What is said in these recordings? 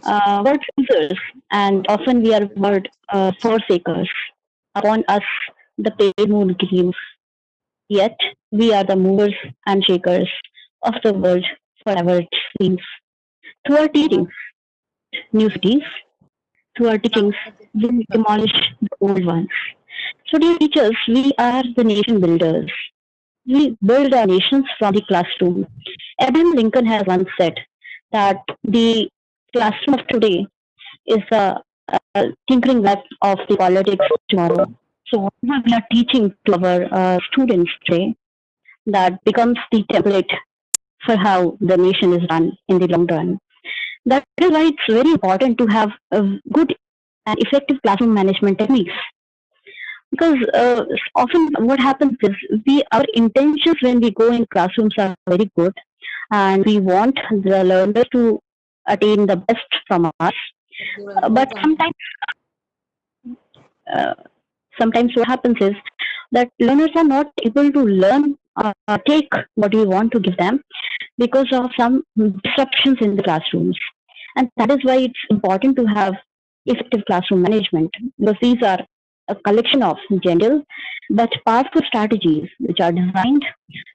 word users, and often we are word forsakers. Upon us, the paid mood games, yet we are the movers and shakers of the world forever it seems. Through our teachings, new cities, through our teachings, we demolish the old ones. So, dear teachers, we are the nation builders. We build our nations from the classroom. Abraham Lincoln has once said that the classroom of today is a tinkering lab of the politics of tomorrow. So, whatever we are teaching to our students today, that becomes the template for how the nation is run in the long run. That is why it's very important to have a good and effective classroom management techniques. Because often what happens is we our intentions when we go in classrooms are very good, and we want the learners to attain the best from us. But uh, sometimes what happens is that learners are not able to learn take what we want to give them because of some disruptions in the classrooms. And that is why it's important to have effective classroom management, because these are a collection of gentle but powerful strategies which are designed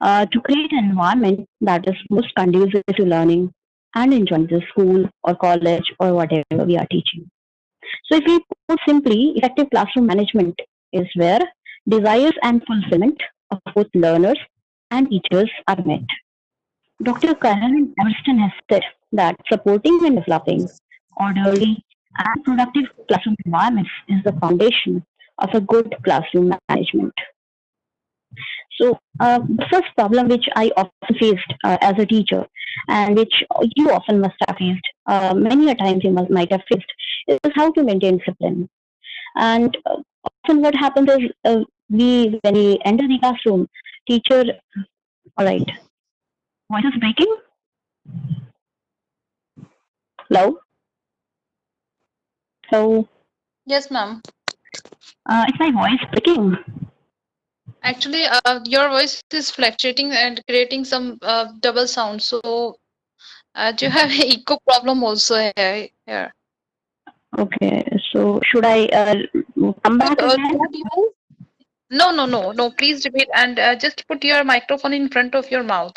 to create an environment that is most conducive to learning and enjoying the school or college or whatever we are teaching. So, if we put simply, effective classroom management is where desires and fulfillment of both learners and teachers are met. Dr. Karen Emerson has said that supporting and developing orderly and productive classroom environments is the foundation of a good classroom management. So, the first problem which I often faced as a teacher, and which you often must have faced, many a times you might have faced, is how to maintain discipline. And often what happens is when we enter the classroom, teacher, all right, voice is breaking. Hello, so Yes, ma'am. is my voice breaking? Actually, your voice is fluctuating and creating some double sound. So, do you have echo problem also here? Okay, so should I come So, back again? that you? No, no, no, no. Please repeat and just put your microphone in front of your mouth.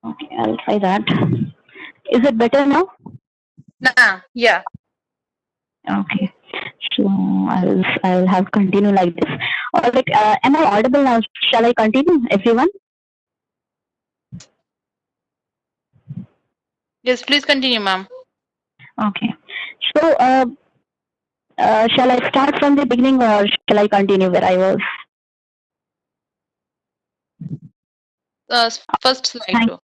Okay, I'll try that. Is it better now? Nah, yeah. Okay, so I'll have continue like this. All right, am I audible now? Shall I continue, everyone? Yes, please continue, ma'am. Okay, so shall I start from the beginning or shall I continue where I was? First slide Thank, though.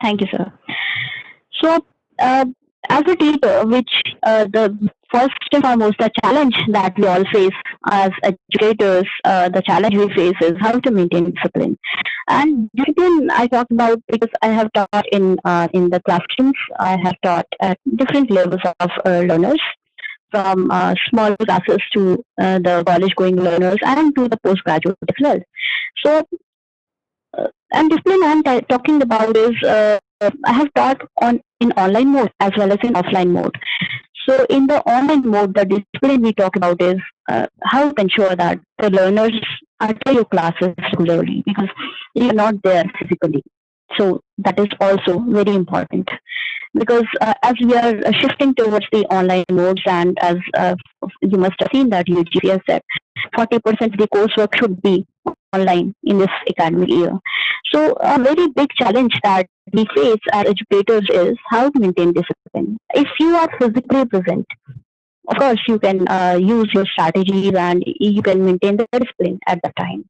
thank you, sir. So, uh, as a teacher, which the first and foremost, the challenge that we all face as educators, the challenge we face is how to maintain discipline. And discipline, I talk about because I have taught in the classrooms. I have taught at different levels of learners, from small classes to the college-going learners and to the postgraduate as well. So, and discipline talking about is I have taught on in online mode as well as in offline mode. So in the online mode, the discipline we talk about is how to ensure that the learners attend your classes regularly because you are not there physically. So that is also very important because as we are shifting towards the online modes, and as you must have seen that UGC has said 40% of the coursework should be online in this academic year. So a very big challenge that we face as educators is how to maintain discipline. If you are physically present, of course you can use your strategies and you can maintain the discipline at that time.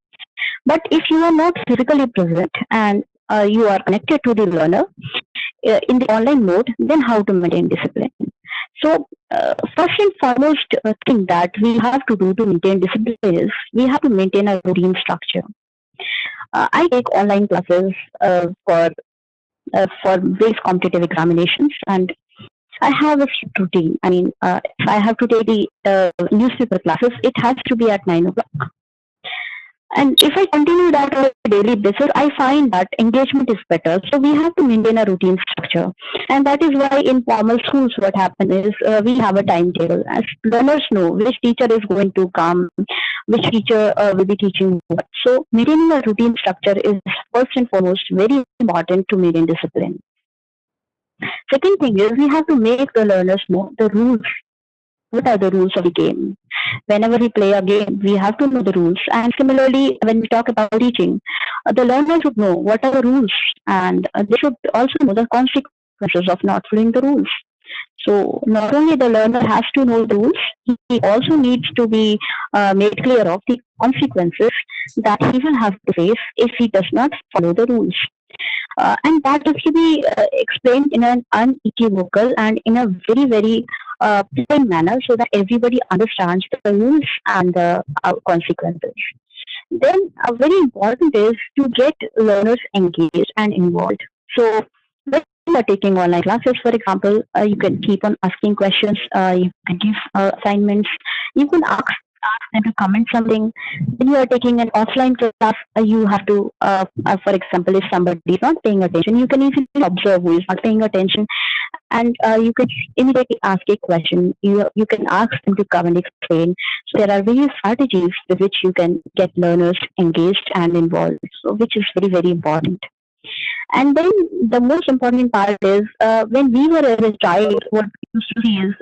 But if you are not physically present and you are connected to the learner in the online mode, then how to maintain discipline? So, first and foremost thing that we have to do to maintain discipline is we have to maintain a routine structure. I take online classes for various competitive examinations, and I have a strict routine. I mean, if I have to take the newspaper classes, it has to be at 9 o'clock. And if I continue that on a daily basis, I find that engagement is better. So we have to maintain a routine structure. And that is why in formal schools, what happens is we have a timetable. As learners know which teacher is going to come, which teacher will be teaching what. So maintaining a routine structure is first and foremost very important to maintain discipline. Second thing is we have to make the learners know the rules. What are the rules of the game? Whenever we play a game, we have to know the rules. And similarly, when we talk about teaching, the learner should know what are the rules, and they should also know the consequences of not following the rules. So not only the learner has to know the rules, he also needs to be made clear of the consequences that he will have to face if he does not follow the rules. And that has to be explained in an unequivocal and in a very, very plain manner so that everybody understands the rules and the consequences. Then, very important is to get learners engaged and involved. So, when you are taking online classes, for example, you can keep on asking questions, you can give assignments, you can ask them to comment something. When you are taking an offline class, you have to, for example, if somebody is not paying attention, you can easily observe who is not paying attention, and you can immediately ask a question. You can ask them to come and explain. So there are various strategies with which you can get learners engaged and involved, so which is very, very important. And then the most important part is when we were as a child, what we used to see is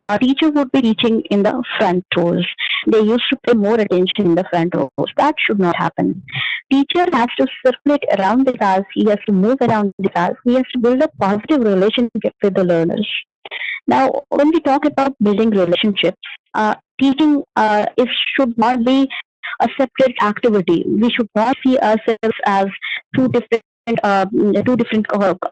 our teacher would be teaching in the front rows. They used to pay more attention in the front rows. That should not happen. Teacher has to circulate around the class. He has to move around the class. He has to build a positive relationship with the learners. Now, when we talk about building relationships, teaching is should not be a separate activity. We should not see ourselves as two different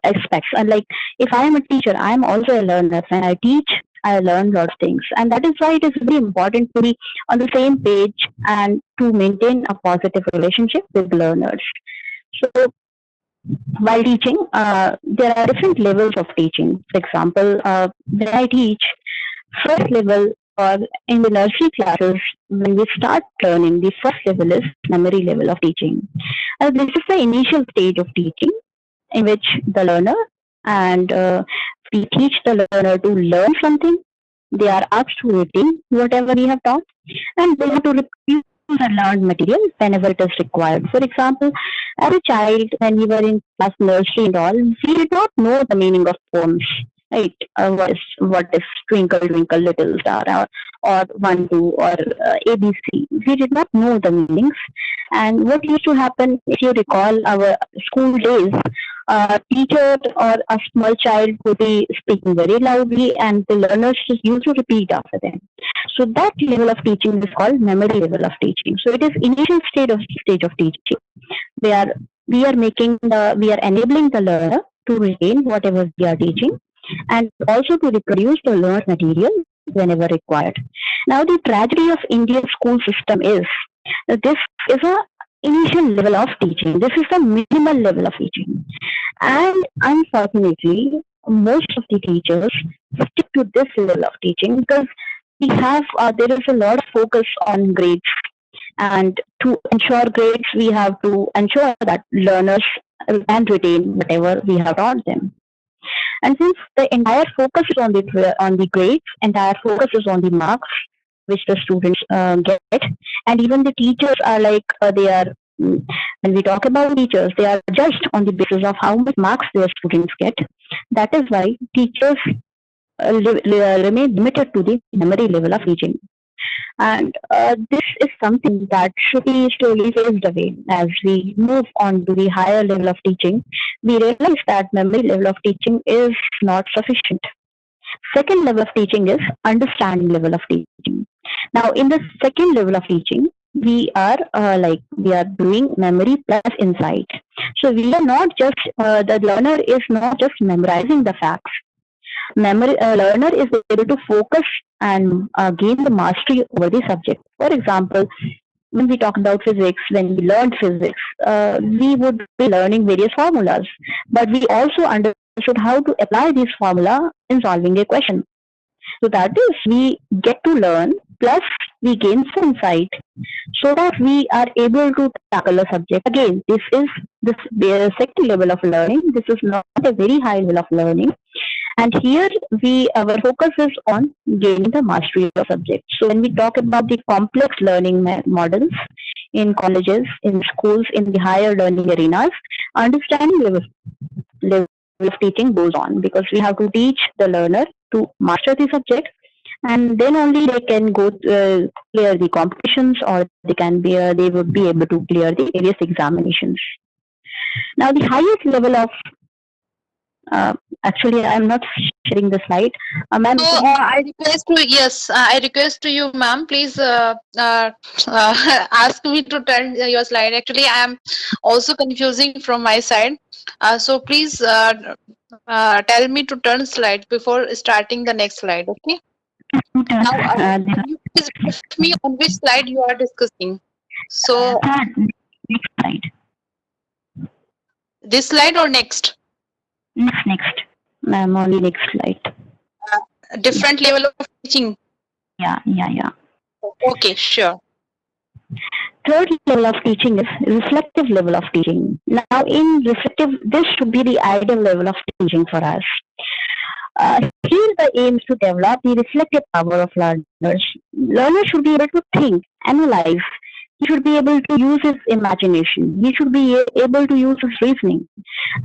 aspects. And like if I am a teacher, I am also a learner. When I teach, I learn lots of things, and that is why it is very important to be on the same page and to maintain a positive relationship with learners. So while teaching, there are different levels of teaching. For example, when I teach first level or in the nursery classes, when we start learning, the first level is memory level of teaching. This is the initial stage of teaching in which the learner and we teach the learner to learn something. They are asked to retain whatever we have taught, and they have to repeat the learned material whenever it is required. For example, as a child, when we were in class nursery and all, we did not know the meaning of poems. Right? What is Twinkle Twinkle Little Star or One Two or ABC? We did not know the meanings. And what used to happen, if you recall our school days, a teacher or a small child would be speaking very loudly, and the learners just used to repeat after them. So that level of teaching is called memory level of teaching. So it is initial stage of teaching. We are we are enabling the learner to retain whatever we are teaching, and also to reproduce the learned material whenever required. Now, the tragedy of Indian school system is that this is a initial level of teaching. This is the minimal level of teaching, and unfortunately, most of the teachers stick to this level of teaching because we have there is a lot of focus on grades, and to ensure grades, we have to ensure that learners can retain whatever we have taught them. And since the entire focus is on the grades, entire focus is on the marks which the students get, and even the teachers are like they are. When we talk about teachers, they are judged on the basis of how much marks their students get. That is why teachers remain limited to the memory level of teaching. And this is something that should be slowly phased away as we move on to the higher level of teaching. We realize that memory level of teaching is not sufficient. Second level of teaching is understanding level of teaching. Now, in the second level of teaching, we are we are doing memory plus insight. So we are not just the learner is not just memorizing the facts. Learner is able to focus and gain the mastery over the subject. For example, when we talk about physics, when we learned physics, we would be learning various formulas, but we also understood how to apply this formula in solving a question. So that is, we get to learn plus we gain some insight so that we are able to tackle a subject. Again, this is the second level of learning. This is not a very high level of learning. And here our focus is on gaining the mastery of subject. So when we talk about the complex learning models in colleges, in schools, in the higher learning arenas, understanding level of teaching goes on, because we have to teach the learner to master the subject, and then only they can go clear the competitions, or they would be able to clear the various examinations. Now, the highest level of actually, I'm not sharing the slide. Ma'am, So I request to you, ma'am, please ask me to turn your slide. Actually, I am also confusing from my side. So please tell me to turn slide before starting the next slide. Okay. Now, can you please brief me on which slide you are discussing? So next slide. This slide or next? Next. Ma'am, only next slide. Different level of teaching. Yeah. Okay, sure. Third level of teaching is reflective level of teaching. Now, in reflective, this should be the ideal level of teaching for us. Here, the aim is to develop the reflective power of learners. Learners should be able to think, analyze. He should be able to use his imagination. He should be able to use his reasoning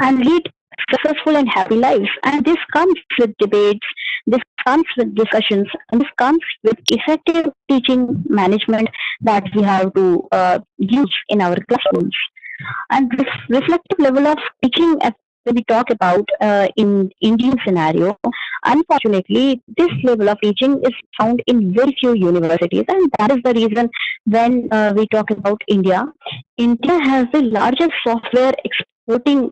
and lead successful and happy lives. And this comes with debates, this comes with discussions, and this comes with effective teaching management that we have to use in our classrooms. And this reflective level of teaching, as we talk about in Indian scenario, unfortunately, this level of teaching is found in very few universities, and that is the reason when we talk about India, India has the largest software exporting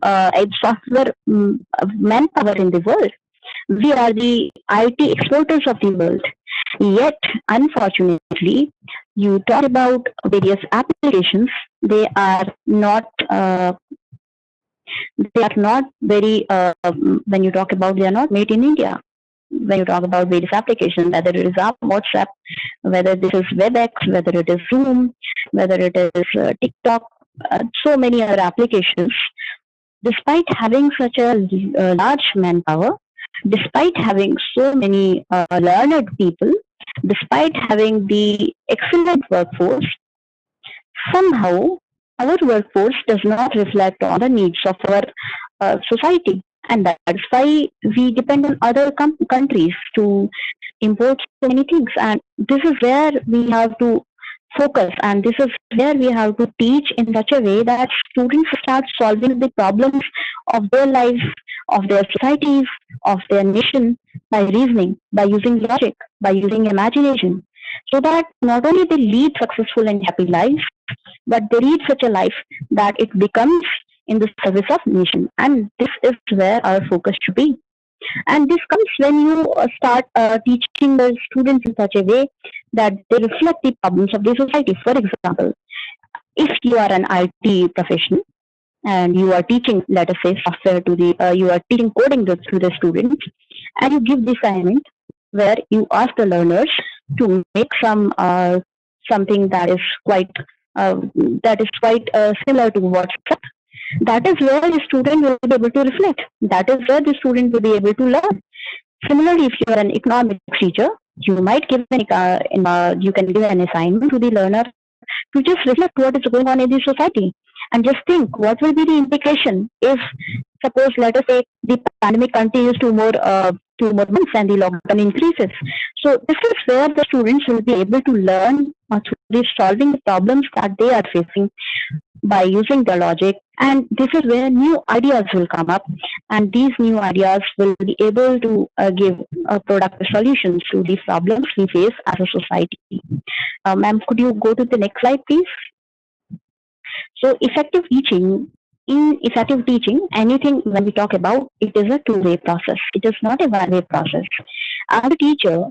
software manpower in the world. We are the IT exporters of the world. Yet, unfortunately, you talk about various applications, they are not very when you talk about, they are not made in India. When you talk about various applications, whether it is WhatsApp, whether this is WebEx, whether it is Zoom, whether it is TikTok, so many other applications, despite having such a large manpower, despite having so many learned people, despite having the excellent workforce, somehow our workforce does not reflect on the needs of our society. And that's why we depend on other countries to import so many things. And this is where we have to focus, and this is where we have to teach in such a way that students start solving the problems of their lives, of their societies, of their nation, by reasoning, by using logic, by using imagination, so that not only they lead successful and happy lives, but they lead such a life that it becomes in the service of nation. And this is where our focus should be. And this comes when you start teaching the students in such a way that they reflect the problems of the society. For example, if you are an IT professional and you are teaching, let us say, software to you are teaching coding to the students, and you give the assignment where you ask the learners to make something that is quite similar to WhatsApp. That is where the student will be able to reflect. That is where the student will be able to learn. Similarly, if you are an economics teacher, you might give you can give an assignment to the learner to just reflect what is going on in the society, and just think what will be the implication if, suppose, let us say, the pandemic continues 2 more months and the lockdown increases. So this is where the students will be able to learn through solving the problems that they are facing by using the logic. And this is where new ideas will come up, and these new ideas will be able to give productive solutions to these problems we face as a society. Ma'am, could you go to the next slide, please? So effective teaching, in effective teaching, anything when we talk about, it is a two-way process. It is not a one-way process. As a teacher,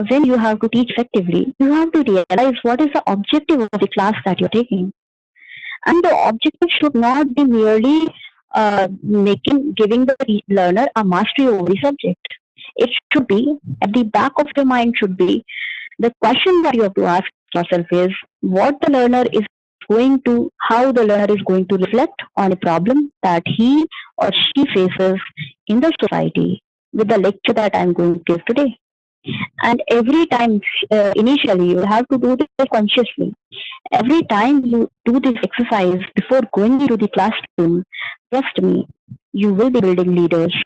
when you have to teach effectively, you have to realize what is the objective of the class that you're taking. And the objective should not be merely giving the learner a mastery over the subject. It should be, at the back of the mind should be, The question that you have to ask yourself is what the learner is going to, how the learner is going to reflect on a problem that he or she faces in the society with the lecture that I'm going to give today. And every time, initially, you have to do this consciously. Every time you do this exercise before going into the classroom, trust me, you will be building leaders.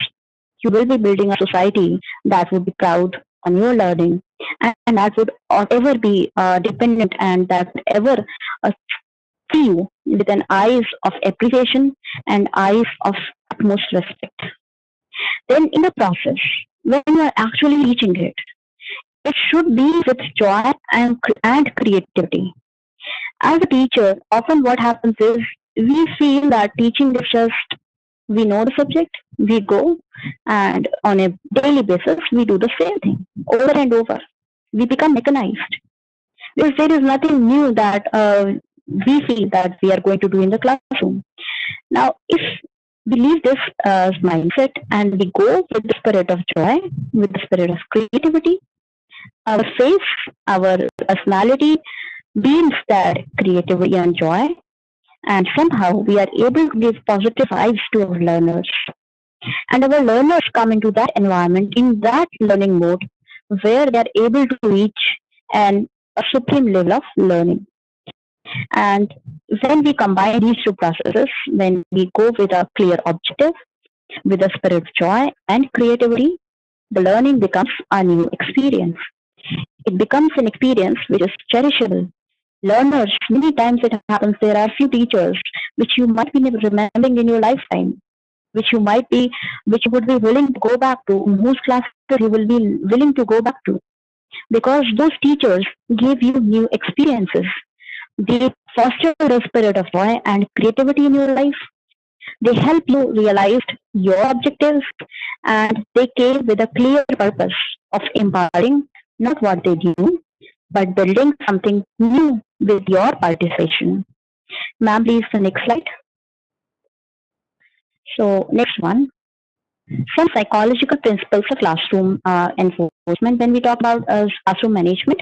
You will be building a society that would be proud on your learning, and that would ever be dependent, and that would ever uh, see you with an eyes of appreciation and eyes of utmost respect. Then, in the process, when you are actually reaching it, it should be with joy and creativity. As a teacher, often what happens is we feel that teaching is just we know the subject, we go, and on a daily basis, we do the same thing over and over. We become mechanized because there is nothing new that we feel that we are going to do in the classroom. Now, if we leave this mindset and we go with the spirit of joy, with the spirit of creativity, our face, our personality beams that creativity and joy, and somehow we are able to give positive vibes to our learners. And our learners come into that environment, in that learning mode, where they are able to reach a supreme level of learning. And when we combine these two processes, when we go with a clear objective, with a spirit of joy and creativity, the learning becomes a new experience. It becomes an experience which is cherishable. Learners, many times it happens, there are few teachers which you might be remembering in your lifetime, which you would be willing to go back to, whose classes you will be willing to go back to, because those teachers gave you new experiences. They foster a spirit of joy and creativity in your life. They help you realize your objectives, and they came with a clear purpose of imparting not what they knew, but building something new with your participation. Ma'am, please, the next slide. So, next one. Some psychological principles of classroom enforcement. When we talk about classroom management,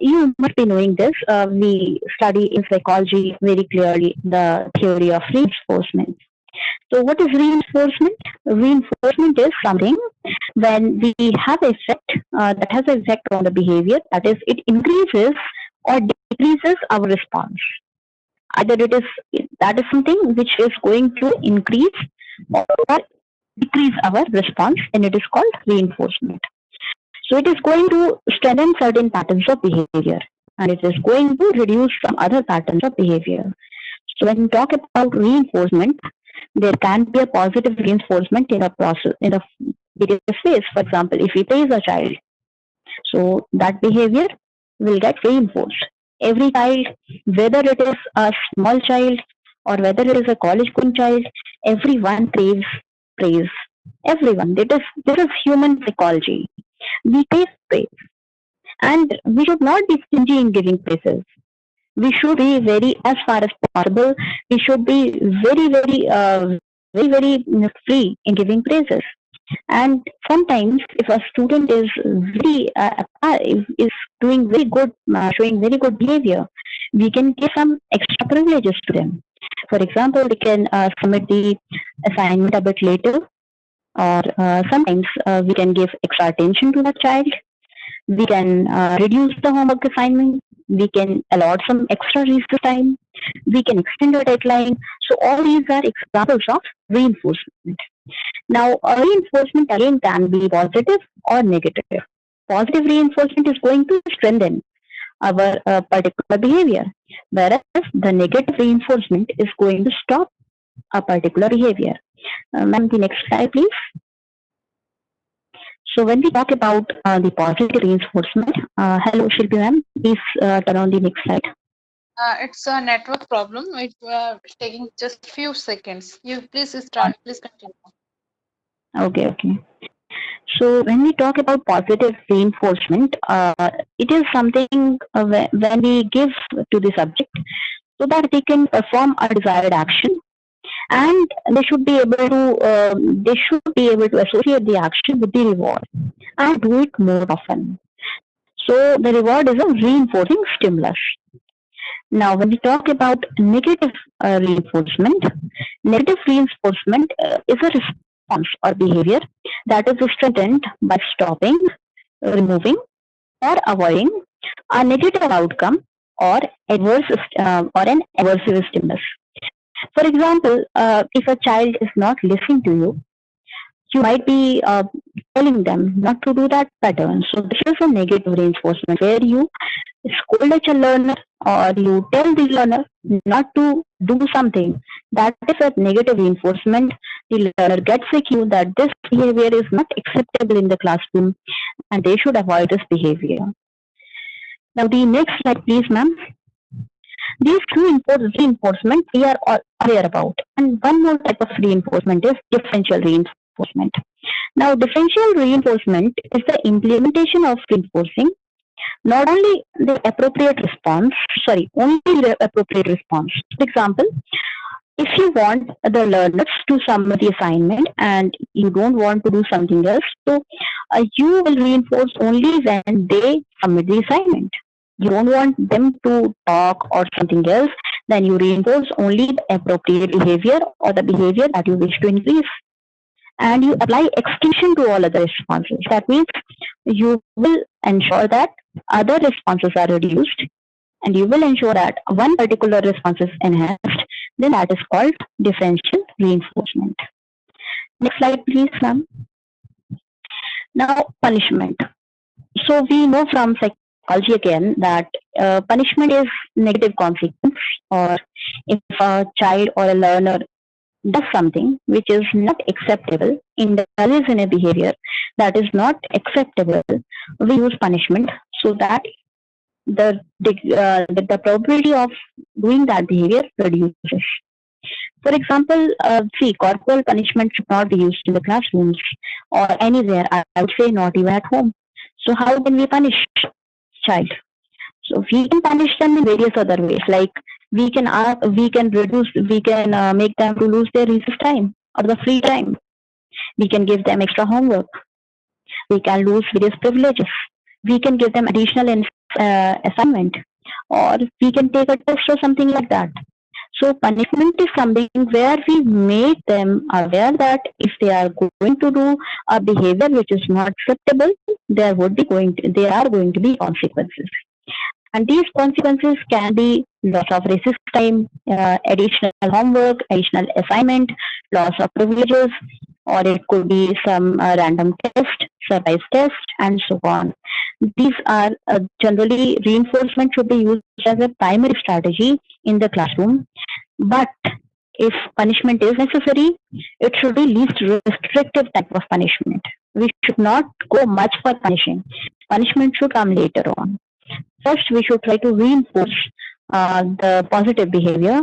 you must be knowing this. We study in psychology very clearly the theory of reinforcement. So, what is reinforcement? Reinforcement is something when we have an effect that has an effect on the behavior, that is, it increases or decreases our response. Either that is something which is going to increase or decrease our response, and it is called reinforcement. So it is going to strengthen certain patterns of behavior, and it is going to reduce some other patterns of behavior. So when we talk about reinforcement, there can be a positive reinforcement in a process, in a various ways. For example, if we praise a child, so that behavior will get reinforced. Every child, whether it is a small child or whether it is a college-going child, everyone craves praise. Everyone. This is human psychology. We crave praise, and we should not be stingy in giving praises. We should be very, as far as possible, we should be very free in giving praises. And sometimes, if a student is is doing very good, showing very good behavior, we can give some extra privileges to them. For example, we can submit the assignment a bit later, or sometimes we can give extra attention to the child. We can reduce the homework assignment. We can allot some extra recess time. We can extend the deadline. So all these are examples of reinforcement. Now, reinforcement again can be positive or negative. Positive reinforcement is going to strengthen our particular behavior, whereas the negative reinforcement is going to stop a particular behavior. Ma'am, the next slide, please. So when we talk about the positive reinforcement, hello Shilpi ma'am, please turn on the next slide. It's a network problem. It's taking just few seconds. You please start. Please continue. Okay. So when we talk about positive reinforcement, it is something when we give to the subject so that they can perform a desired action, and they should be able to associate the action with the reward and do it more often. So the reward is a reinforcing stimulus. Now, when we talk about negative reinforcement is a response or behavior that is strengthened by stopping, removing, or avoiding a negative outcome or or an aversive stimulus. For example, if a child is not listening to you, you might be telling them not to do that pattern. So this is a negative reinforcement where you scold a learner or you tell the learner not to do something. That is a negative reinforcement. The learner gets a cue that this behavior is not acceptable in the classroom and they should avoid this behavior. Now the next slide, please, ma'am. These two reinforcement we are all aware about. And one more type of reinforcement is differential reinforcement. Now, differential reinforcement is the implementation of reinforcing not only the appropriate response, only the appropriate response. For example, if you want the learners to submit the assignment and you don't want to do something else, so you will reinforce only when they submit the assignment. You don't want them to talk or something else, then you reinforce only the appropriate behavior or the behavior that you wish to increase. And you apply exclusion to all other responses. That means you will ensure that other responses are reduced and you will ensure that one particular response is enhanced. Then that is called differential reinforcement. Next slide, please, ma'am. Now, punishment. So we know from psychology again that punishment is negative consequence, or if a child or a learner does something which is not acceptable, indulges in a behavior that is not acceptable, we use punishment so that the probability of doing that behavior reduces. For example, corporal punishment should not be used in the classrooms or anywhere. I would say not even at home. So how can we punish child? So we can punish them in various other ways, like we can make them to lose their recess time or the free time. We can give them extra homework. We can lose various privileges. We can give them additional assignment, or we can take a test or something like that. So punishment is something where we make them aware that if they are going to do a behavior which is not acceptable, there are going to be consequences. And these consequences can be loss of recess time, additional homework, additional assignment, loss of privileges, or it could be some random test, surprise test, and so on. These are generally reinforcement should be used as a primary strategy in the classroom. But if punishment is necessary, it should be least restrictive type of punishment. We should not go much for punishing. Punishment should come later on. First, we should try to reinforce the positive behavior,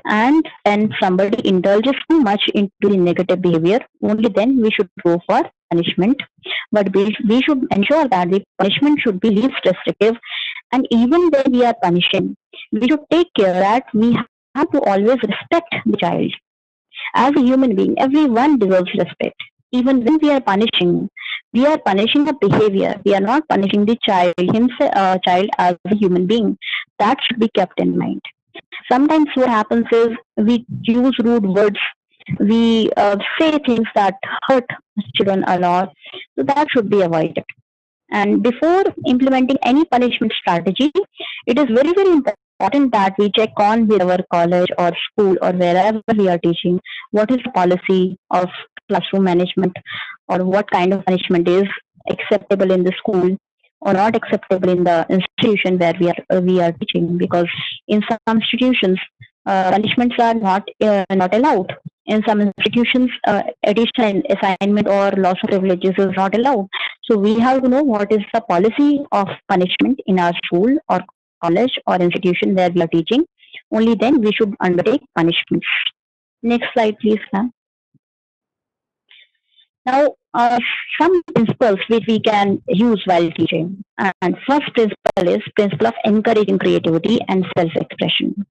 and when somebody indulges too much into the negative behavior, only then we should go for punishment. But we should ensure that the punishment should be least restrictive, and even when we are punishing, we should take care that we have to always respect the child. As a human being, everyone deserves respect. Even when we are punishing a behavior. We are not punishing the child as a human being. That should be kept in mind. Sometimes what happens is we use rude words. We say things that hurt children a lot. So that should be avoided. And before implementing any punishment strategy, it is very, very important that we check on with our college or school or wherever we are teaching what is the policy of classroom management, or what kind of punishment is acceptable in the school or not acceptable in the institution where we are teaching. Because in some institutions, punishments are not allowed. In some institutions, additional assignment or loss of privileges is not allowed. So we have to know what is the policy of punishment in our school or college or institution where we are teaching. Only then we should undertake punishments. Next slide, please, ma'am. Now, some principles which we can use while teaching. And first principle is principle of encouraging creativity and self-expression.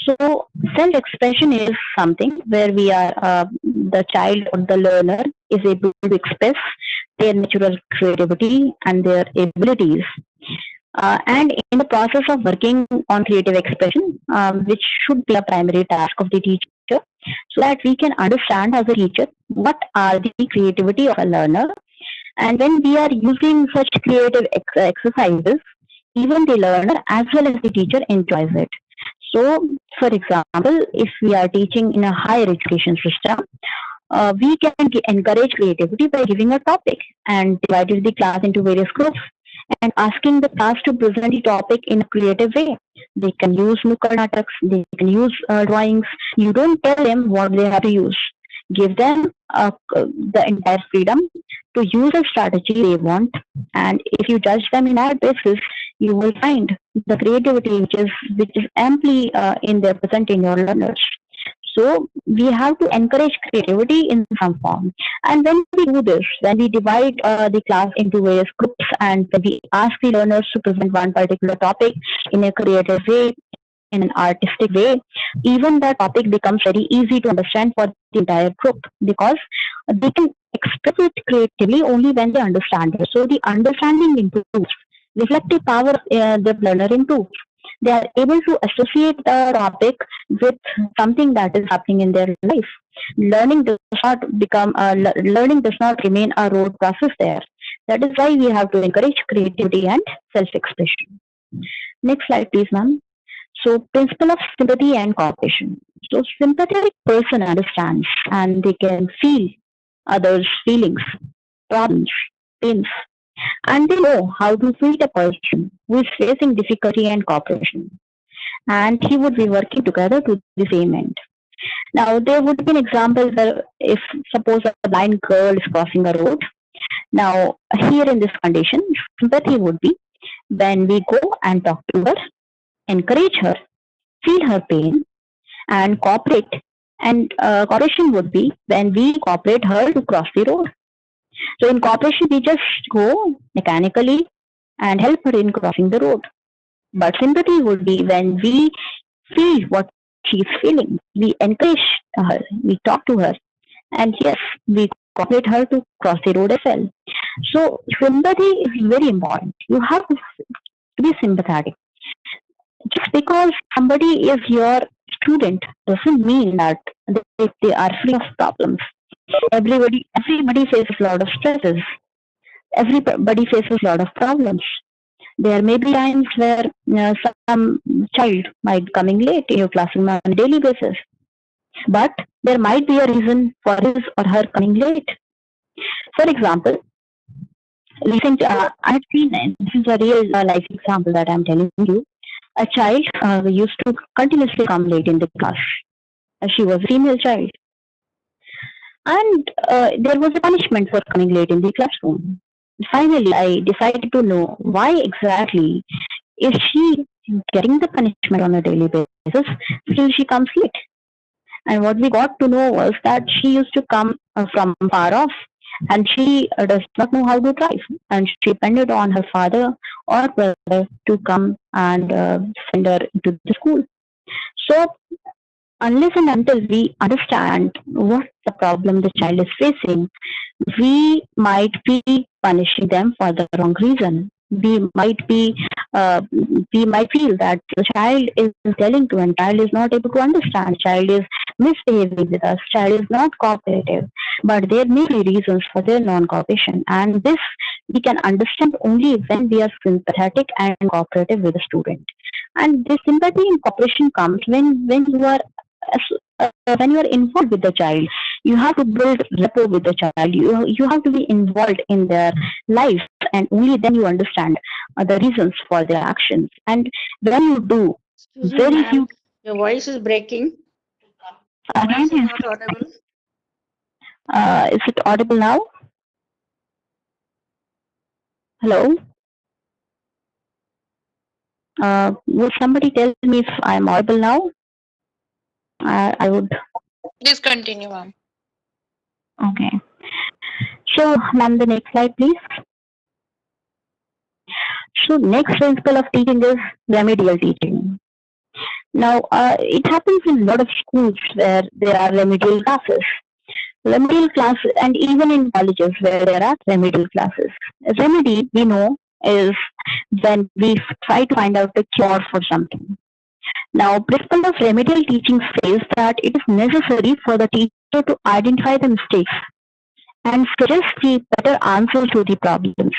So, self-expression is something where we are the child or the learner is able to express their natural creativity and their abilities. And in the process of working on creative expression, which should be a primary task of the teacher, so that we can understand as a teacher what are the creativity of a learner. And when we are using such creative exercises, even the learner as well as the teacher enjoys it. So, for example, if we are teaching in a higher education system, we can encourage creativity by giving a topic and dividing the class into various groups and asking the class to present the topic in a creative way. They can use Nukkad Nataks, they can use drawings. You don't tell them what they have to use. Give them the entire freedom to use a strategy they want. And if you judge them in that basis, you will find the creativity which is amply in their present in your learners. So we have to encourage creativity in some form. And when we do this, when we divide the class into various groups and when we ask the learners to present one particular topic in a creative way, in an artistic way, even the topic becomes very easy to understand for the entire group because they can express it creatively only when they understand it. So the understanding improves, reflective power of the learner improves. They are able to associate the topic with something that is happening in their life. Learning does not remain a rote process there. That is why we have to encourage creativity and self-expression. Next slide, please, ma'am. So, principle of sympathy and cooperation. So, sympathetic person understands and they can feel others' feelings, problems, pains, and they know how to treat a person who is facing difficulty and cooperation. And he would be working together to the same end. Now, there would be an example where if suppose a blind girl is crossing a road. Now, here in this condition, sympathy would be when we go and talk to her, encourage her, feel her pain, and cooperate. And cooperation would be when we cooperate her to cross the road. So in cooperation, we just go mechanically and help her in crossing the road. But sympathy would be when we feel what she's feeling. We encourage her, we talk to her, and yes, we cooperate her to cross the road as well. So sympathy is very important. You have to be sympathetic. Just because somebody is your student doesn't mean that they are free of problems. Everybody faces a lot of stresses. Everybody faces a lot of problems. There may be times where some child might coming late in your classroom on a daily basis, but there might be a reason for his or her coming late. For example, I've seen, this is a real life example that I'm telling you. A child used to continuously come late in the class. She was a female child. And there was a punishment for coming late in the classroom. Finally, I decided to know why exactly is she getting the punishment on a daily basis till she comes late. And what we got to know was that she used to come from far off and she does not know how to drive. And she depended on her father or brother to come and send her to the school. So, unless and until we understand what the problem the child is facing, we might be punishing them for the wrong reason. We might be, we might feel that the child is delinquent, and child is not able to understand, child is misbehaving with us, child is not cooperative. But there may be reasons for their non-cooperation, and this we can understand only when we are sympathetic and cooperative with the student. And this sympathy and cooperation comes when you are when you are involved with the child. You have to build rapport with the child. You have to be involved in their life, and only then you understand the reasons for their actions. And when you do, Excuse me, very ma'am. few. Your voice is breaking. Uh, Voice is not audible. is it audible now? Hello. Would somebody tell me if I'm audible now? I would. Please continue, ma'am. Okay. So, ma'am, the next slide, please. So, next principle of teaching is remedial teaching. Now, it happens in a lot of schools where there are remedial classes. Remedial classes, and even in colleges where there are remedial classes. Remedy, we know, is when we try to find out the cure for something. Now, principle of remedial teaching says that it is necessary for the teacher to identify the mistakes and suggest the better answers to the problems.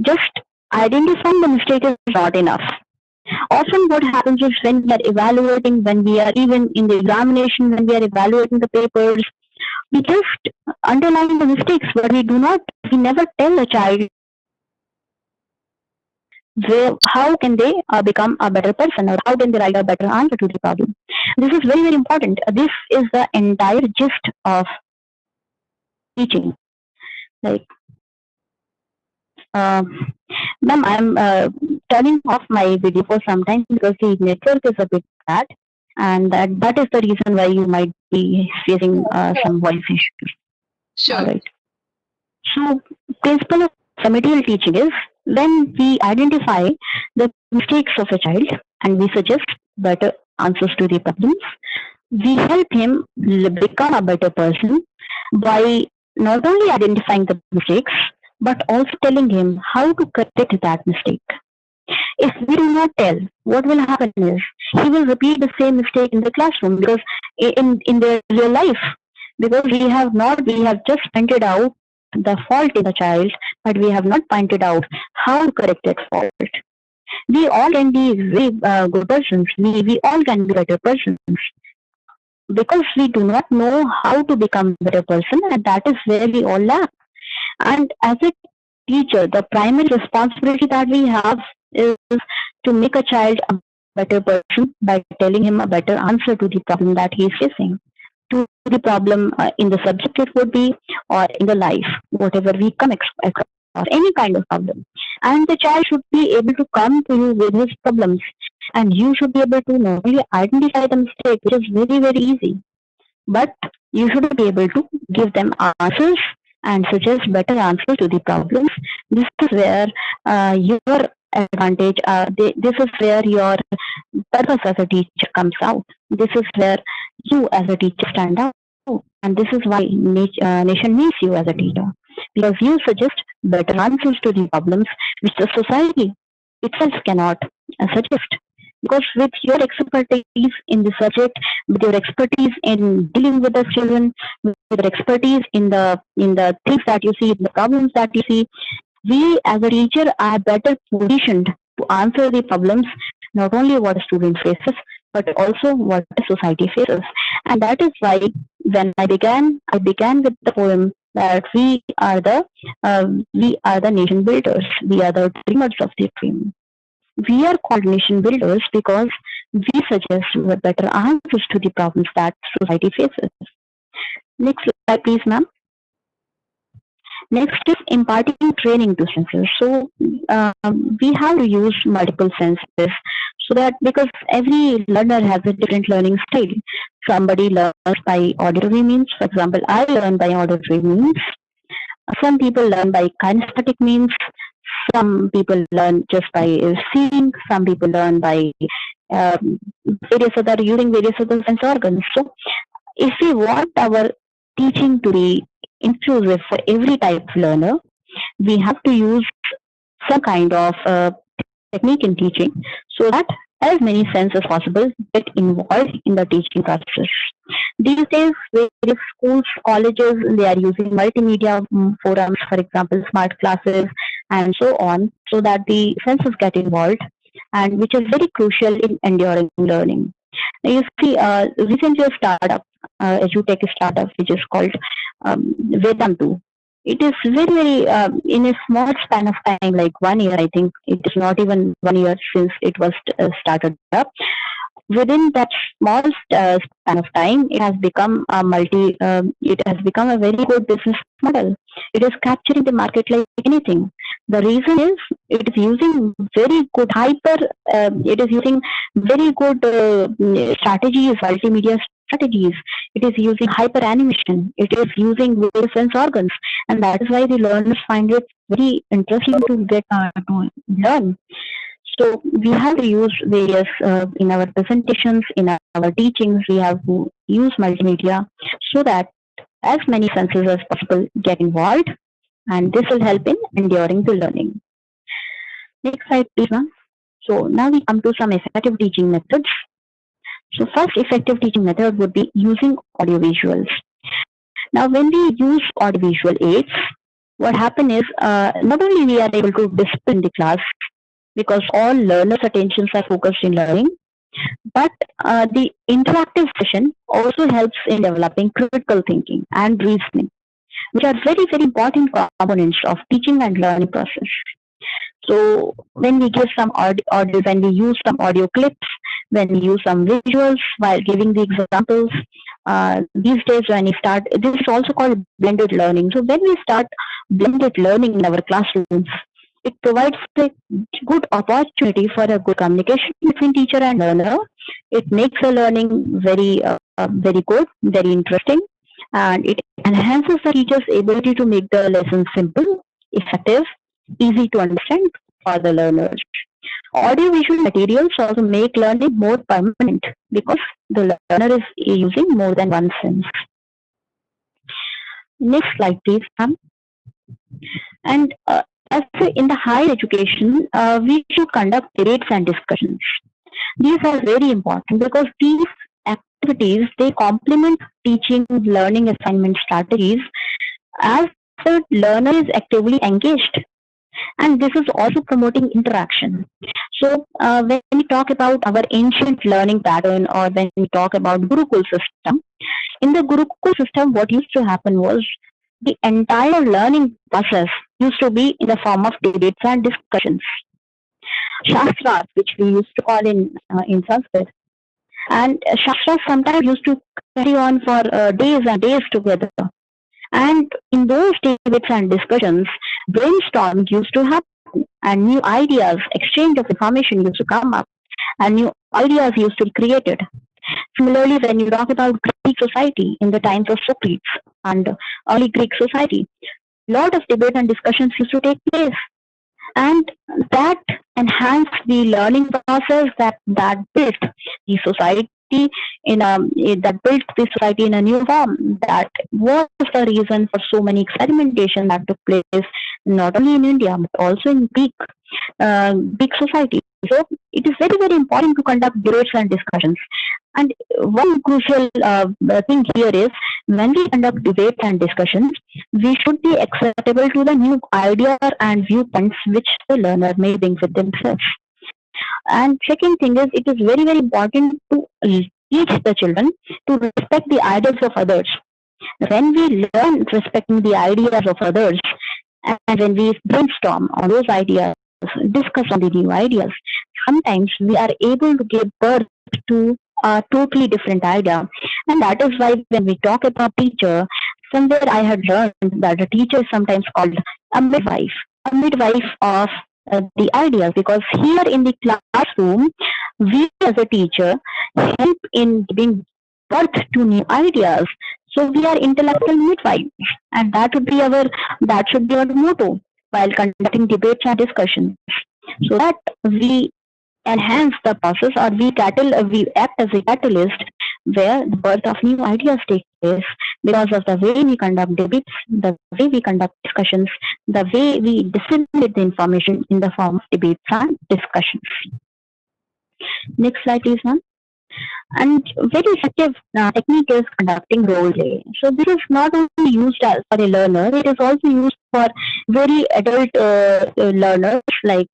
Just identifying the mistake is not enough. Often what happens is when we are evaluating, when we are even in the examination, when we are evaluating the papers, we just underline the mistakes, but we never tell the child how can they become a better person, or how can they write a better answer to the problem. This is very, very important. This is the entire gist of teaching. Like, ma'am, I'm turning off my video for some time because the network is a bit bad, and that is the reason why you might be facing some voice issues. Sure. All right. So, principle of remedial teaching is when we identify the mistakes of a child and we suggest better answers to the problems, we help him become a better person by not only identifying the mistakes, but also telling him how to correct that mistake. If we do not tell, what will happen is he will repeat the same mistake in the classroom, because in their real life, because we have just pointed out the fault in the child, but we have not pointed out how to correct that fault. We all can be very good persons. We all can be better persons, because we do not know how to become a better person, and that is where we all lack. And as a teacher, the primary responsibility that we have is to make a child a better person by telling him a better answer to the problem that he is facing. To the problem in the subject it would be, or in the life, whatever we come across, any kind of problem. And the child should be able to come to you with his problems, and you should be able to not only identify the mistake, which is very, very easy, but you should be able to give them answers and suggest better answers to the problems. This is where your advantage, this is where your purpose as a teacher comes out. This is where you as a teacher stand out. And this is why nation needs you as a teacher, because you suggest better answers to the problems which the society itself cannot suggest. Because with your expertise in the subject, with your expertise in dealing with the children, with your expertise in the things that you see, the problems that you see, we as a teacher are better positioned to answer the problems, not only what a student faces, but also what the society faces. And that is why when I began with the poem that we are the nation builders. We are the dreamers of the dream. We are called nation builders because we suggest better answers to the problems that society faces. Next slide, please, ma'am. Next is imparting training to senses. So we have to use multiple senses, so that because every learner has a different learning style. Somebody learns by auditory means. For example, I learn by auditory means. Some people learn by kinesthetic means. Some people learn just by seeing. Some people learn by using various other sense organs. So, if we want our teaching to be inclusive for every type of learner, we have to use some kind of technique in teaching, so that as many senses as possible get involved in the teaching process. These days, various schools, colleges, they are using multimedia forums, for example, smart classes, and so on, so that the senses get involved, and which is very crucial in enduring learning. Now, you see, recently a startup, EduTech startup, which is called Vedantu. It is very, very in a small span of time, like 1 year. I think it is not even 1 year since it was started up. Within that small span of time, it has become a it has become a very good business model. It is capturing the market like anything. The reason is it is using very good it is using very good strategies, multimedia strategies. It is using hyper animation. It is using various sense organs, and that is why the learners find it very interesting to get to learn. So we have to use various in our presentations, in our teachings. We have to use multimedia so that as many senses as possible get involved, and this will help in enduring the learning. Next slide, please, ma'am. So now we come to some effective teaching methods. So first effective teaching method would be using audiovisuals. Now when we use audiovisual aids, what happens is not only we are able to discipline the class because all learners' attentions are focused in learning, but the interactive session also helps in developing critical thinking and reasoning, which are very, very important components of teaching and learning process. So when we give some audio, when we use some audio clips, when we use some visuals while giving the examples, these days when we start, this is also called blended learning. So when we start blended learning in our classrooms, it provides a good opportunity for a good communication between teacher and learner. It makes the learning very, very good, very interesting, and it enhances the teacher's ability to make the lesson simple, effective, easy to understand for the learners. Audiovisual materials also make learning more permanent because the learner is using more than one sense. Next slide, please, ma'am. And as in the higher education, we should conduct debates and discussions. These are very important because these activities, they complement teaching, learning, assignment strategies as the learner is actively engaged. And this is also promoting interaction. So when we talk about our ancient learning pattern, or when we talk about Gurukul system, in the Gurukul system, what used to happen was the entire learning process used to be in the form of debates and discussions. Shastras, which we used to call in Sanskrit, and Shastras sometimes used to carry on for days and days together. And in those debates and discussions, brainstorming used to happen, and new ideas, exchange of information used to come up, and new ideas used to be created. Similarly, when you talk about Greek society in the times of Socrates and early Greek society, a lot of debate and discussions used to take place, and that enhanced the learning process that built the society in that built the society in a new form. That was the reason for so many experimentation that took place not only in India but also in Greek society. So it is very, very important to conduct debates and discussions. And one crucial thing here is when we conduct debates and discussions, we should be acceptable to the new ideas and viewpoints which the learner may bring with themselves. And second thing is, it is very, very important to teach the children to respect the ideas of others. When we learn respecting the ideas of others, and when we brainstorm on those ideas, discuss on the new ideas, sometimes we are able to give birth to a totally different idea. And that is why when we talk about teacher, somewhere I had learned that a teacher is sometimes called a midwife of the ideas, because here in the classroom, we as a teacher help in giving birth to new ideas. So we are intellectual midwives, and that should be our motto while conducting debates and discussions, so that we enhance the process, or we act as a catalyst where the birth of new ideas take place because of the way we conduct debates, the way we conduct discussions, the way we disseminate the information in the form of debates and discussions. Next slide, please, ma'am. And very effective technique is conducting role play. So this is not only used for a learner, it is also used for very adult learners, like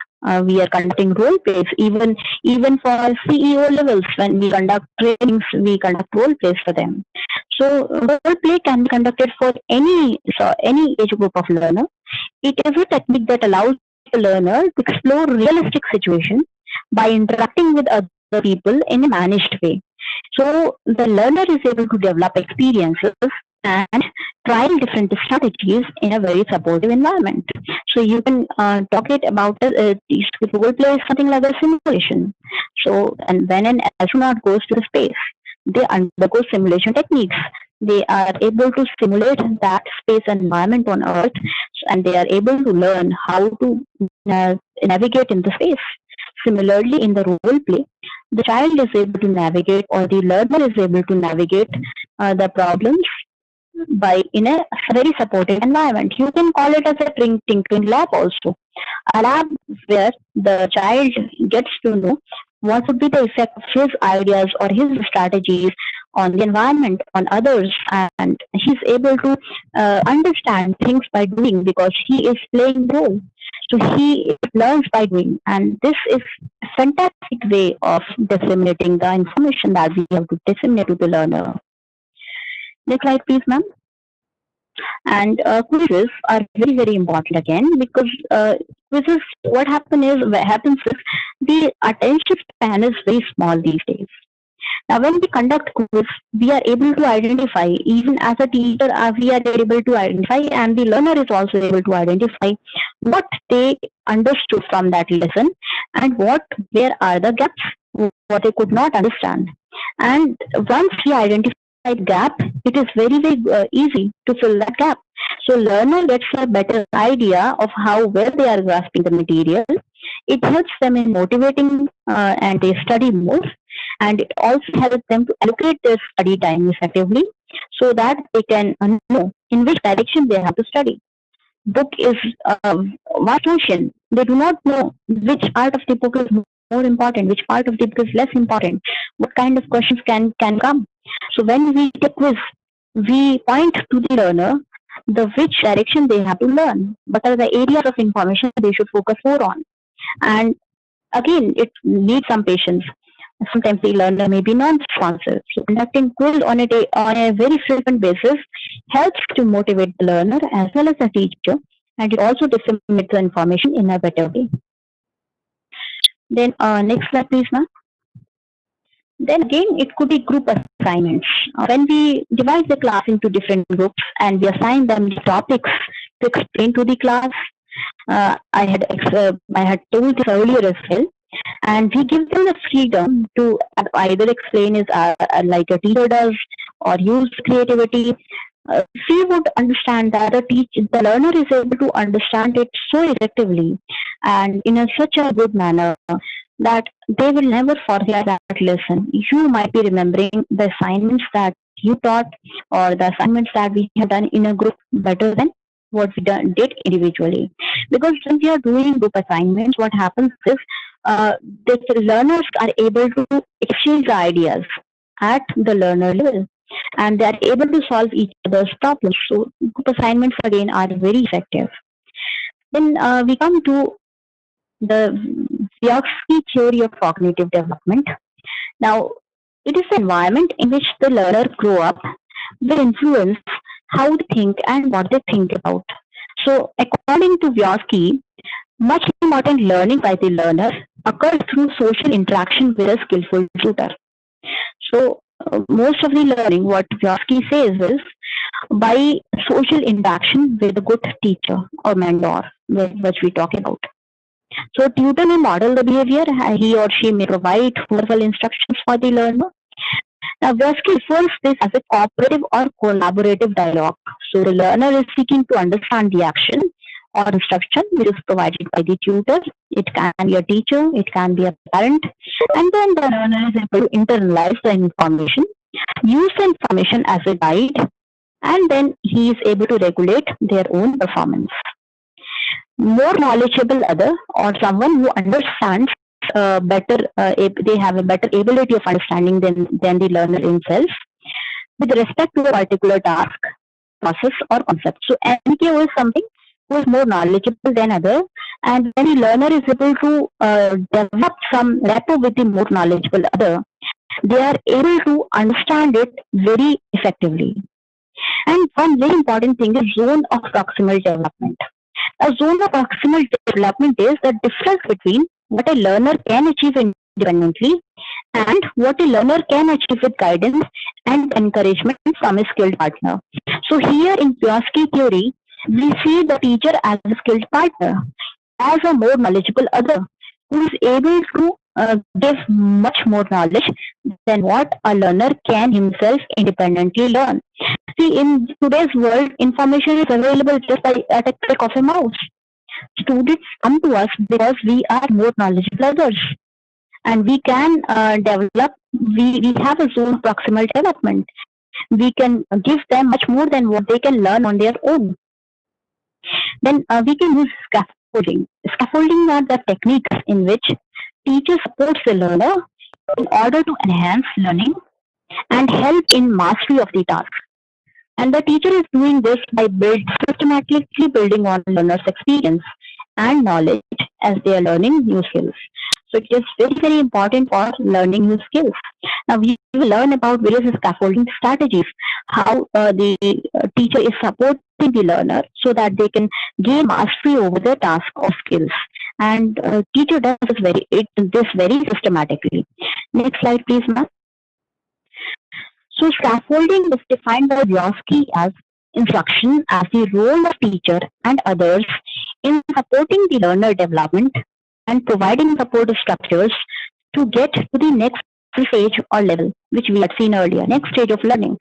we are conducting role plays, even for CEO levels. When we conduct trainings, we conduct role plays for them. So role play can be conducted for any age group of learner. It is a technique that allows the learner to explore realistic situations by interacting with other people in a managed way. So the learner is able to develop experiences and try different strategies in a very supportive environment. So you can talk it about these role play is something like a simulation. So, and when an astronaut goes to the space, they undergo simulation techniques. They are able to simulate that space environment on Earth, and they are able to learn how to navigate in the space. Similarly, in the role play, the child is able to navigate, or the learner is able to navigate the problems in a very supportive environment. You can call it as a tinkering lab also, a lab where the child gets to know what would be the effect of his ideas or his strategies on the environment, on others, and he's able to understand things by doing because he is playing role. So he learns by doing, and this is a fantastic way of disseminating the information that we have to disseminate to the learner. Next slide, please, ma'am. And quizzes are very, very important again because quizzes, what happens is the attention span is very small these days. Now, when we conduct quiz, we are able to identify, even as a teacher, we are able to identify, and the learner is also able to identify what they understood from that lesson and where are the gaps, what they could not understand. And once we identify gap, it is very, very easy to fill that gap. So learner gets a better idea of how well they are grasping the material. It helps them in motivating and they study more, and it also helps them to allocate their study time effectively so that they can know in which direction they have to study. Book is vast ocean. They do not know which part of the book is more important, which part of the book is less important, what kind of questions can come. So when we take quiz, we point to the learner the which direction they have to learn, what are the areas of information they should focus more on. And again, it needs some patience. Sometimes the learner may be non-responsive. So conducting quiz on a very frequent basis helps to motivate the learner as well as the teacher, and it also disseminates the information in a better way. Then next slide, please, ma'am. Then again, it could be group assignments. When we divide the class into different groups and we assign them the topics to explain to the class, I had told this earlier as well, and we give them the freedom to either explain as like a teacher does or use creativity. We would understand that the learner is able to understand it so effectively and in such a good manner that they will never forget that lesson. You might be remembering the assignments that you taught or the assignments that we have done in a group better than what we did individually. Because when we are doing group assignments, what happens is the learners are able to exchange ideas at the learner level, and they are able to solve each other's problems. So group assignments again are very effective. Then we come to the Vygotsky theory of cognitive development. Now, it is the environment in which the learner grow up will influence how they think and what they think about. So, according to Vygotsky, much important learning by the learner occurs through social interaction with a skillful tutor. So, most of the learning, what Vygotsky says is by social interaction with a good teacher or mentor, which we talk about. So tutor may model the behavior, he or she may provide verbal instructions for the learner. Now, Vygotsky refers this as a cooperative or collaborative dialogue. So the learner is seeking to understand the action or instruction which is provided by the tutor. It can be a teacher, it can be a parent, and then the learner is able to internalize the information, use the information as a guide, and then he is able to regulate their own performance. More knowledgeable other or someone who understands better, they have a better ability of understanding than the learner himself with respect to a particular task, process, or concept. So NKO is something who is more knowledgeable than other, and when the learner is able to develop some rapport with the more knowledgeable other, they are able to understand it very effectively. And one very important thing is zone of proximal development. A zone of proximal development is the difference between what a learner can achieve independently and what a learner can achieve with guidance and encouragement from a skilled partner. So here in Vygotsky theory, we see the teacher as a skilled partner, as a more knowledgeable other, who is able to give much more knowledge than what a learner can himself independently learn. See, in today's world, information is available just at a click of a mouse. Students come to us because we are more knowledgeable others, and we can develop. We have a zone of proximal development. We can give them much more than what they can learn on their own. Then we can use scaffolding. Scaffolding are the techniques in which teacher supports the learner in order to enhance learning and help in mastery of the task. And the teacher is doing this by systematically building on learners' experience and knowledge as they are learning new skills. So it is very, very important for learning new skills. Now we will learn about various scaffolding strategies, how the teacher is supporting the learner so that they can gain mastery over the task of skills. And teacher does this very systematically. Next slide, please, ma'am. So scaffolding is defined by Vygotsky as instruction as the role of teacher and others in supporting the learner development and providing supportive structures to get to the next stage or level, which we had seen earlier, next stage of learning.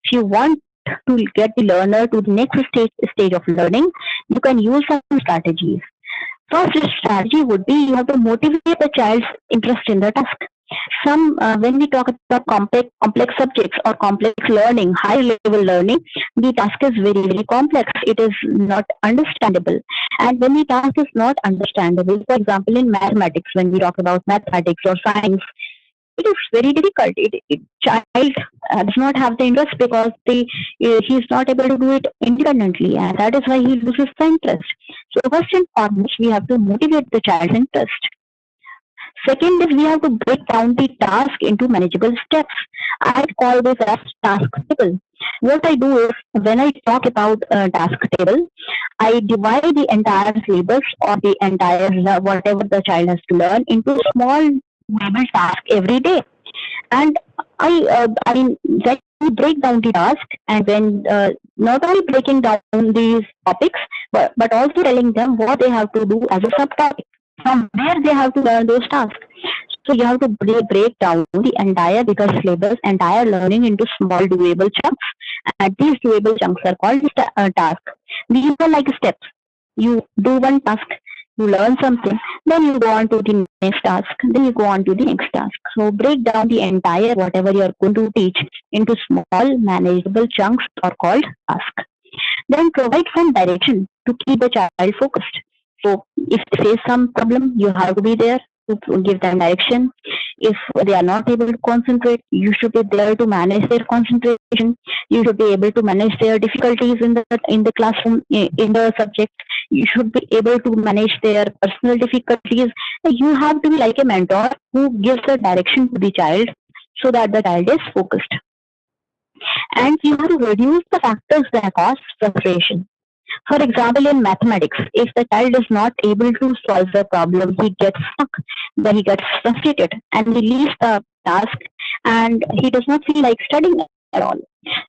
If you want to get the learner to the next stage of learning, you can use some strategies. First strategy would be you have to motivate the child's interest in the task. When we talk about complex subjects or complex learning, high level learning, the task is very, very complex. It is not understandable. And when the task is not understandable, for example, in mathematics, when we talk about mathematics or science, it is very difficult. Child does not have the interest because he is not able to do it independently, and that is why he loses the interest. So first and foremost, we have to motivate the child's interest. Second is we have to break down the task into manageable steps. I call this as task table. What I do is when I talk about task table, I divide the entire syllabus or the entire whatever the child has to learn into small doable task every day. And when we break down the task and when not only breaking down these topics, but also telling them what they have to do as a subtopic, from where they have to learn those tasks. So you have to break down the entire bigger syllabus, entire learning into small doable chunks. And these doable chunks are called tasks. These are like steps. You do one task, you learn something, then you go on to the next task, then you go on to the next task. So break down the entire whatever you are going to teach into small manageable chunks are called tasks. Then provide some direction to keep the child focused. So if they face some problem, you have to be there to give them direction. If they are not able to concentrate, you should be there to manage their concentration. You should be able to manage their difficulties in the classroom, in the subject. You should be able to manage their personal difficulties. You have to be like a mentor who gives the direction to the child so that the child is focused. And you have to reduce the factors that cause frustration. For example, in mathematics, if the child is not able to solve the problem, he gets stuck, then he gets frustrated and he leaves the task and he does not feel like studying at all.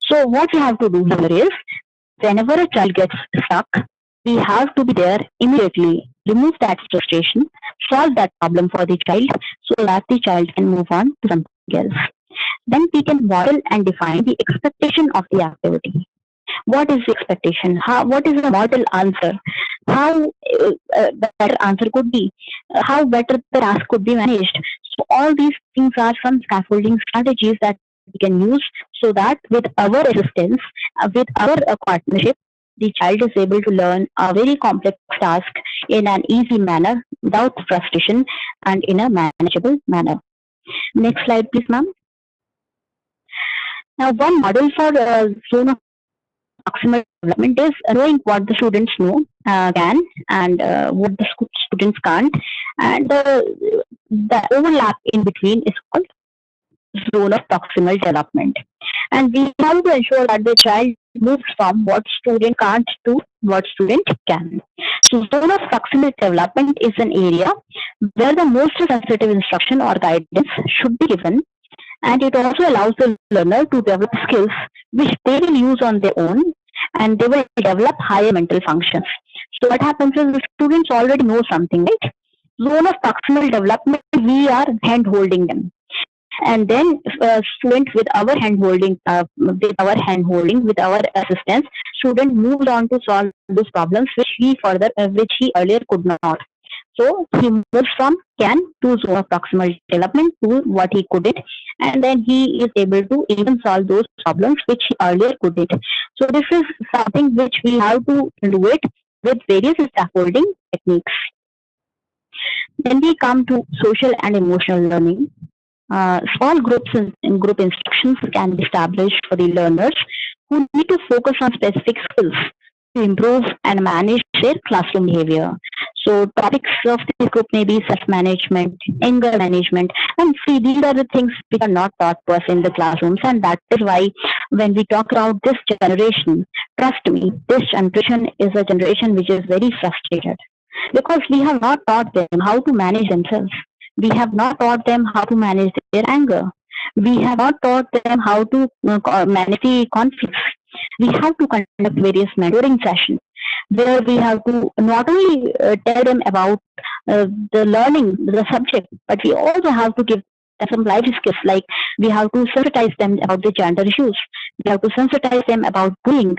So what we have to do here is, whenever a child gets stuck, we have to be there immediately, remove that frustration, solve that problem for the child so that the child can move on to something else. Then we can model and define the expectation of the activity. What is the expectation? What is the model answer? How the better answer could be? How better the task could be managed? So all these things are some scaffolding strategies that we can use so that with our assistance, with our partnership, the child is able to learn a very complex task in an easy manner, without frustration, and in a manageable manner. Next slide, please, ma'am. Now, one model for zone of proximal development is knowing what the students know can and what the students can't, and the overlap in between is called zone of proximal development. And we have to ensure that the child moves from what student can't to what student can. So zone of proximal development is an area where the most sensitive instruction or guidance should be given, and it also allows the learner to develop skills which they will use on their own, and they will develop higher mental functions. So what happens is the students already know something, right? Zone of proximal development, we are hand holding them. And then student with our hand holding, with our assistance, student moves on to solve those problems which he earlier could not. So he moves from can to zone of proximal development to what he couldn't, and then he is able to even solve those problems which he earlier couldn't. So this is something which we have to do it with various scaffolding techniques. Then we come to social and emotional learning. Small groups and group instructions can be established for the learners who need to focus on specific skills to improve and manage their classroom behavior. So topics of this group may be self-management, anger management, and see these are the things which are not taught to us in the classrooms, and that is why when we talk about this generation, trust me, this generation is a generation which is very frustrated because we have not taught them how to manage themselves. We have not taught them how to manage their anger. We have not taught them how to manage the conflicts. We have to conduct various mentoring sessions where we have to not only tell them about the learning, the subject, but we also have to give them some life skills like we have to sensitize them about the gender issues. We have to sensitize them about bullying.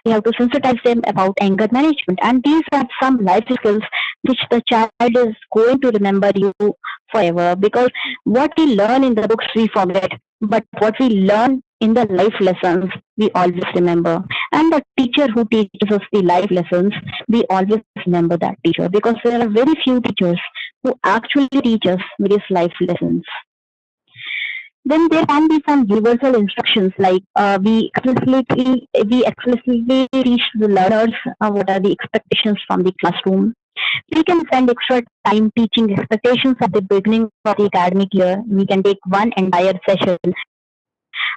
We have to sensitize them about anger management. And these are some life skills which the child is going to remember you forever, because what we learn in the books we forget, but what we learn in the life lessons we always remember. And the teacher who teaches us the life lessons, we always remember that teacher, because there are very few teachers who actually teach us various life lessons. Then there can be some universal instructions like we explicitly teach the learners what are the expectations from the classroom. We can spend extra time teaching expectations at the beginning of the academic year. We can take one entire session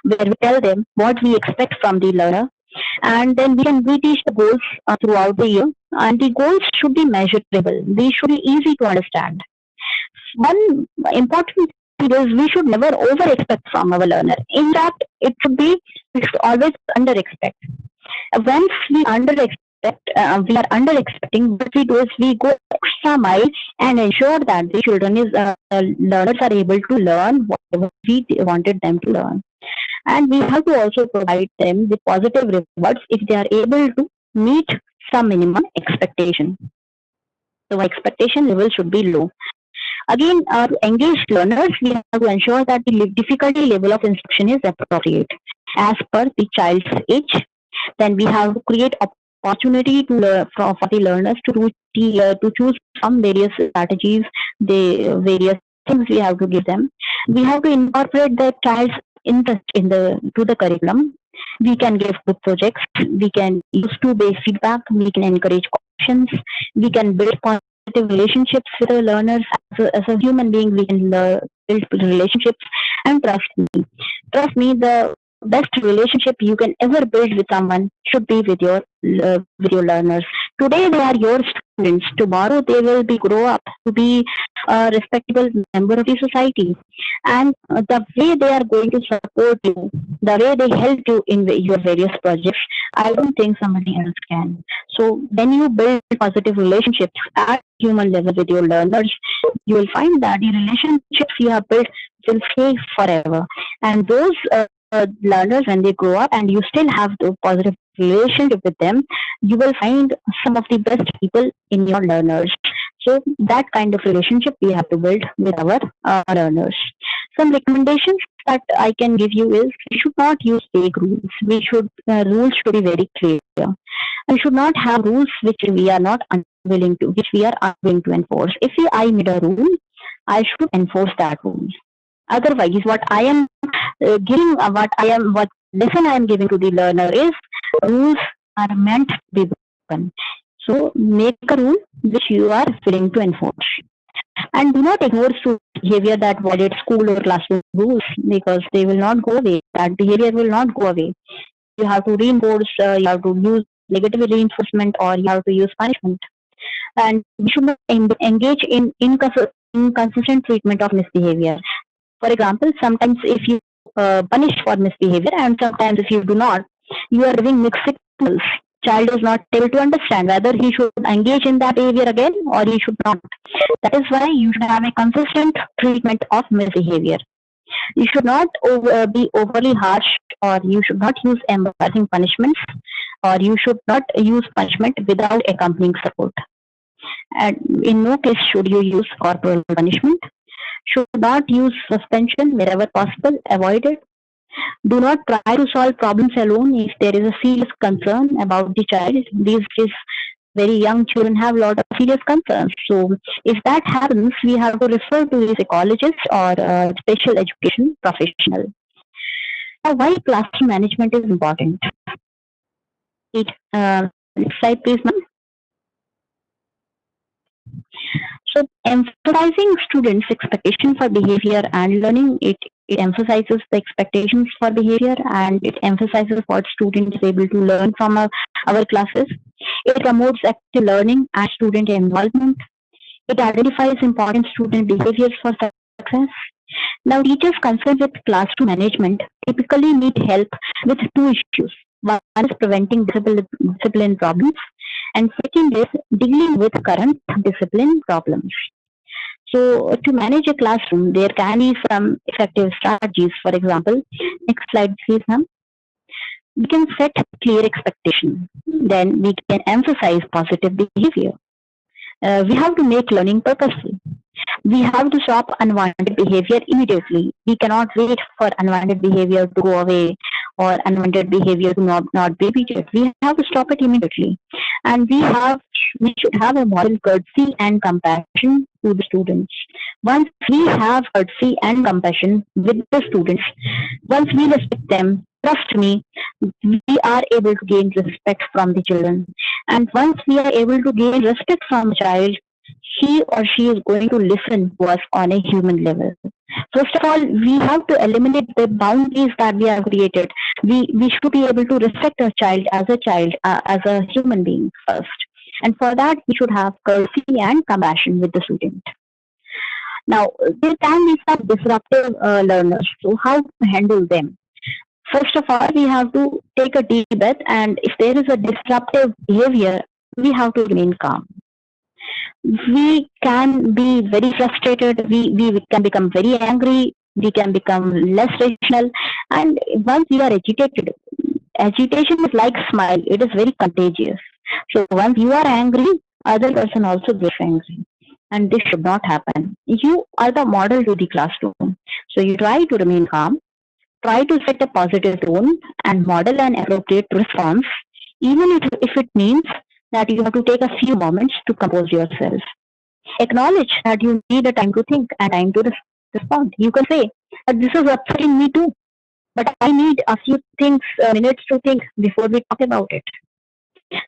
where we tell them what we expect from the learner, and then we teach the goals throughout the year, and the goals should be measurable. They should be easy to understand. One important thing is we should never over expect from our learner. In fact, we should always under expect. Once we under expect, we are under expecting. What we do is we go extra mile and ensure that the learners are able to learn whatever we wanted them to learn. And we have to also provide them the positive rewards if they are able to meet some minimum expectation. So expectation level should be low. Again, to engage learners, we have to ensure that the difficulty level of instruction is appropriate as per the child's age. Then we have to create opportunity for the learners to choose some various strategies, the various things we have to give them. We have to incorporate the child's interest to the curriculum. We can give good projects. We can use two-based feedback. We can encourage questions. We can build positive relationships with the learners. As a human being, we can build relationships. And trust me, the best relationship you can ever build with someone should be with your learners. Today they are your students. Tomorrow they will grow up to be a respectable member of the society. And the way they are going to support you, the way they help you in your various projects, I don't think somebody else can. So when you build positive relationships at human level with your learners, you will find that the relationships you have built will stay forever. And those learners, when they grow up and you still have the positive relationship with them, you will find some of the best people in your learners. So that kind of relationship we have to build with our learners. Some recommendations that I can give you is we should not use vague rules. Rules should be very clear. We should not have rules which we are unwilling to enforce. If I made a rule, I should enforce that rule. Otherwise, what lesson I am giving to the learner is rules are meant to be broken. So make a rule which you are willing to enforce. And do not ignore student behavior that violates school or classroom rules, because they will not go away. That behavior will not go away. You have to reinforce, you have to use negative reinforcement, or you have to use punishment. And we should not engage in inconsistent treatment of misbehavior. For example, sometimes if you punish for misbehavior and sometimes if you do not, you are giving mixed signals. Child is not able to understand whether he should engage in that behavior again or he should not. That is why you should have a consistent treatment of misbehavior. You should not be overly harsh, or you should not use embarrassing punishments, or you should not use punishment without accompanying support. And in no case should you use corporal punishment. Should not use suspension wherever possible. Avoid it. Do not try to solve problems alone if there is a serious concern about the child. These very young children have a lot of serious concerns. So if that happens, we have to refer to a psychologist or a special education professional. Now, why classroom management is important? Next slide, please, ma'am. So emphasizing students' expectation for behavior and learning, it emphasizes the expectations for behavior and it emphasizes what student is able to learn from our classes. It promotes active learning and student involvement. It identifies important student behaviors for success. Now, teachers concerned with classroom management typically need help with two issues. One is preventing discipline problems, and second is dealing with current discipline problems. So, to manage a classroom, there can be some effective strategies. For example, next slide, please, ma'am. We can set clear expectation. Then we can emphasize positive behavior. We have to make learning purposeful. We have to stop unwanted behavior immediately. We cannot wait for unwanted behavior to go away or unwanted behavior to not be repeated. We have to stop it immediately. And we should have a moral courtesy and compassion to the students. Once we have courtesy and compassion with the students, once we respect them, trust me, we are able to gain respect from the children. And once we are able to gain respect from a child, he or she is going to listen to us on a human level. First of all, we have to eliminate the boundaries that we have created. We should be able to respect a child, as a human being first. And for that, we should have courtesy and compassion with the student. Now, there can be some disruptive learners. So how to handle them? First of all, we have to take a deep breath, and if there is a disruptive behavior, we have to remain calm. We can be very frustrated, we can become very angry, we can become less rational, and once we are agitated, agitation is like smile, it is very contagious. So once you are angry, other person also gets angry, and this should not happen. You are the model to the classroom, so you try to remain calm, try to set a positive tone and model an appropriate response, even if it means that you have to take a few moments to compose yourself. Acknowledge that you need a time to think and time to respond. You can say that this is upsetting me too, but I need a few minutes to think before we talk about it.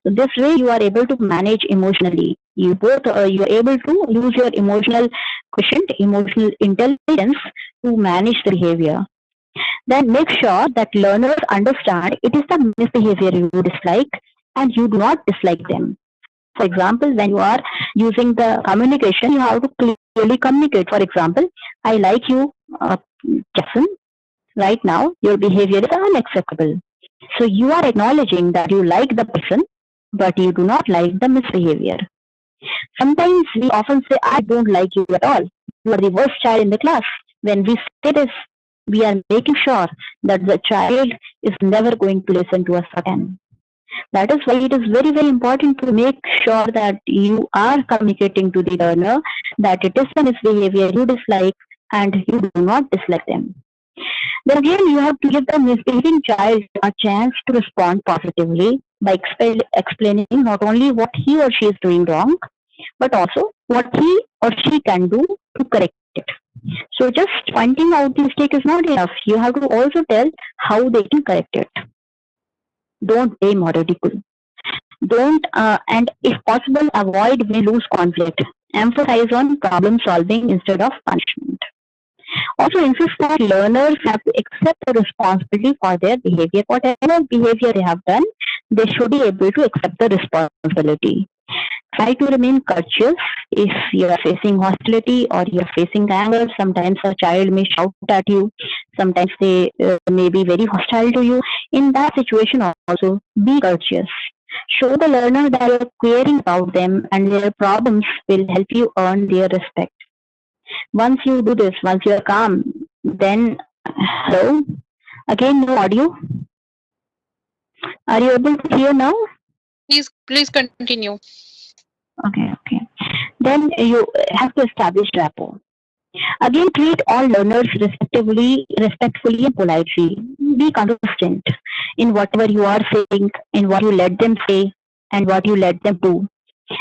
So this way you are able to manage emotionally. You are able to use your emotional quotient, emotional intelligence to manage the behavior. Then make sure that learners understand it is the misbehavior you dislike and you do not dislike them. For example, when you are using the communication, you have to clearly communicate. For example, I like you, Jackson. Right now, your behavior is unacceptable. So you are acknowledging that you like the person, but you do not like the misbehavior. Sometimes we often say, I don't like you at all. You are the worst child in the class. When we say this, we are making sure that the child is never going to listen to us again. That is why it is very, very important to make sure that you are communicating to the learner that it is the misbehavior you dislike and you do not dislike them. Then again, you have to give the misbehaving child a chance to respond positively by explaining not only what he or she is doing wrong, but also what he or she can do to correct it. So just pointing out the mistake is not enough. You have to also tell how they can correct it. Don't blame or ridicule. Don't, and if possible, avoid win-lose conflict. Emphasize on problem solving instead of punishment. Also insist that learners have to accept the responsibility for their behavior. Whatever behavior they have done, they should be able to accept the responsibility. Try to remain courteous if you are facing hostility or you are facing anger. Sometimes a child may shout at you. Sometimes they may be very hostile to you. In that situation also, be courteous. Show the learner that you are caring about them and their problems will help you earn their respect. Once you do this, once you are calm, then, hello? Again, no audio. Are you able to hear now? Please continue. Okay. then you have to establish rapport. Again, treat all learners respectfully and politely. Be consistent in whatever you are saying, in what you let them say, and what you let them do.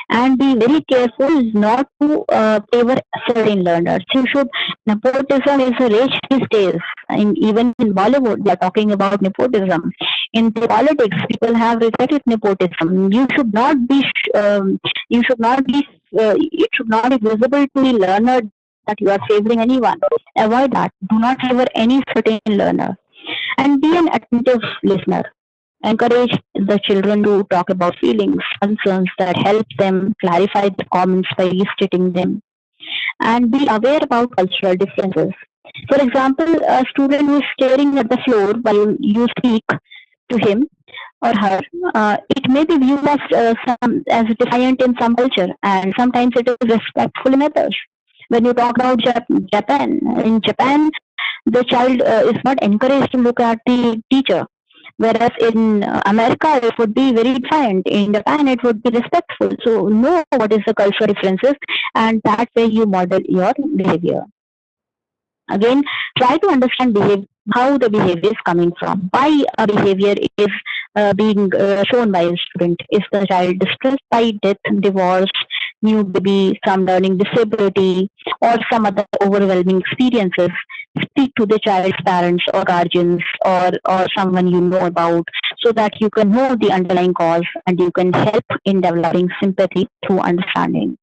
And be very careful not to favor certain learners. You should. Nepotism is a rage these days. Even in Bollywood, they are talking about nepotism. In politics, people have rejected nepotism. You should not be. You should not be. It should not be visible to the learner that you are favoring anyone. Avoid that. Do not favor any certain learner. And be an attentive listener. Encourage the children to talk about feelings, concerns that help them clarify the comments by restating them, and be aware about cultural differences. For example, a student who is staring at the floor while you speak to him or her, it may be viewed as defiant in some culture, and sometimes it is respectful in others. When you talk about Japan, in Japan, the child is not encouraged to look at the teacher. Whereas in America, it would be very defiant. In Japan, it would be respectful. So know what is the cultural differences, and that way you model your behavior. Again, try to understand how the behavior is coming from. Why a behavior is being shown by a student. Is the child distressed by death, divorce, new baby, some learning disability, or some other overwhelming experiences? Speak to the child's parents or guardians or someone you know about, so that you can know the underlying cause and you can help in developing sympathy through understanding.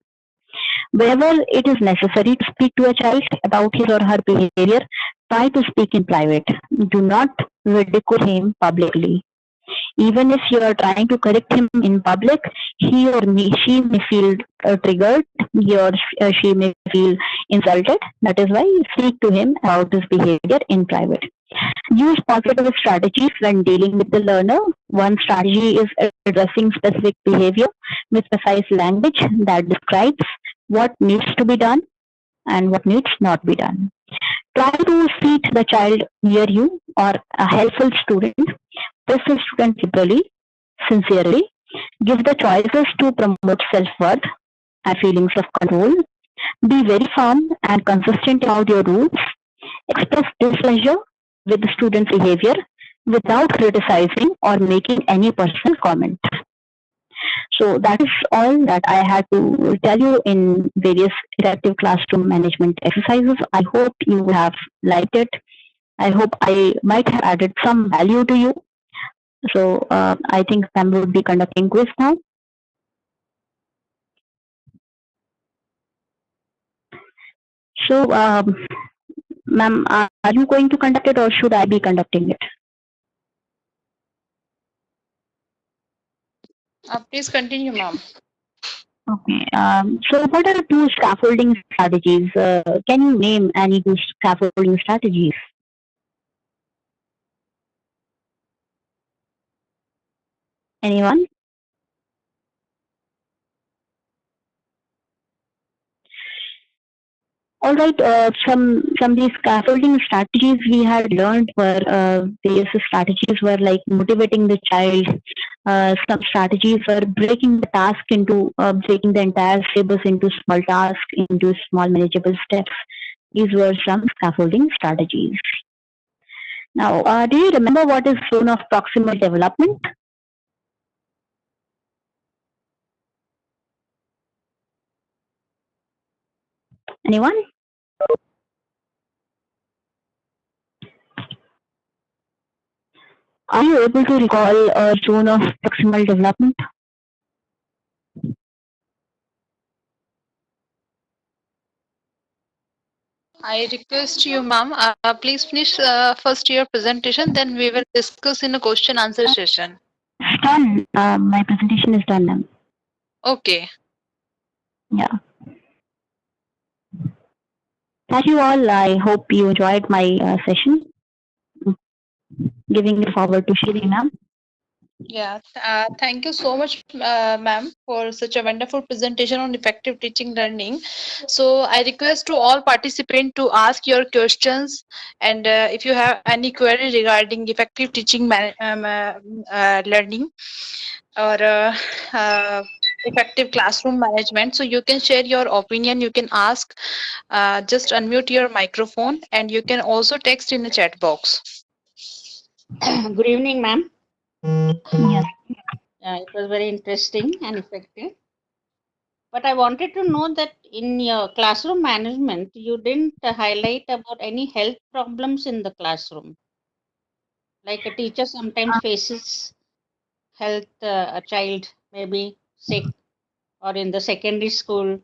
Wherever it is necessary to speak to a child about his or her behavior, try to speak in private. Do not ridicule him publicly. Even if you are trying to correct him in public, she may feel triggered, he or she may feel insulted. That is why speak to him about his behavior in private. Use positive strategies when dealing with the learner. One strategy is addressing specific behavior with precise language that describes what needs to be done and what needs not be done. Try to seat the child near you or a helpful student. Praise the student liberally, sincerely. Give the choices to promote self-worth and feelings of control. Be very firm and consistent about your rules. Express displeasure with the student's behavior without criticizing or making any personal comment. So that is all that I had to tell you in various effective classroom management exercises. I hope you have liked it. I hope I might have added some value to you. So I think Sam would be conducting quiz now. So, ma'am, are you going to conduct it or should I be conducting it? Please continue, ma'am. Okay. So, what are two scaffolding strategies? Can you name any two scaffolding strategies? Anyone? All right. Some of these scaffolding strategies we had learned were various strategies were like motivating the child. Some strategies were breaking the task into breaking the entire syllabus into small tasks, into small manageable steps. These were some scaffolding strategies. Now, do you remember what is zone of proximal development? Anyone? Are you able to recall a zone of proximal development? I request you, ma'am, please finish first your presentation, then we will discuss in a question answer session. It's done. My presentation is done now. Okay. Yeah. Thank you all. I hope you enjoyed my session. Giving it forward to Shri ma'am. Yeah, thank you so much, ma'am, for such a wonderful presentation on effective teaching learning. So I request to all participants to ask your questions, and if you have any query regarding effective teaching learning, or effective classroom management. So you can share your opinion, you can ask, just unmute your microphone, and you can also text in the chat box. Good evening, ma'am. Yes. It was very interesting and effective. But I wanted to know that in your classroom management, you didn't highlight about any health problems in the classroom. Like a teacher sometimes faces health, a child may be sick, or in the secondary school,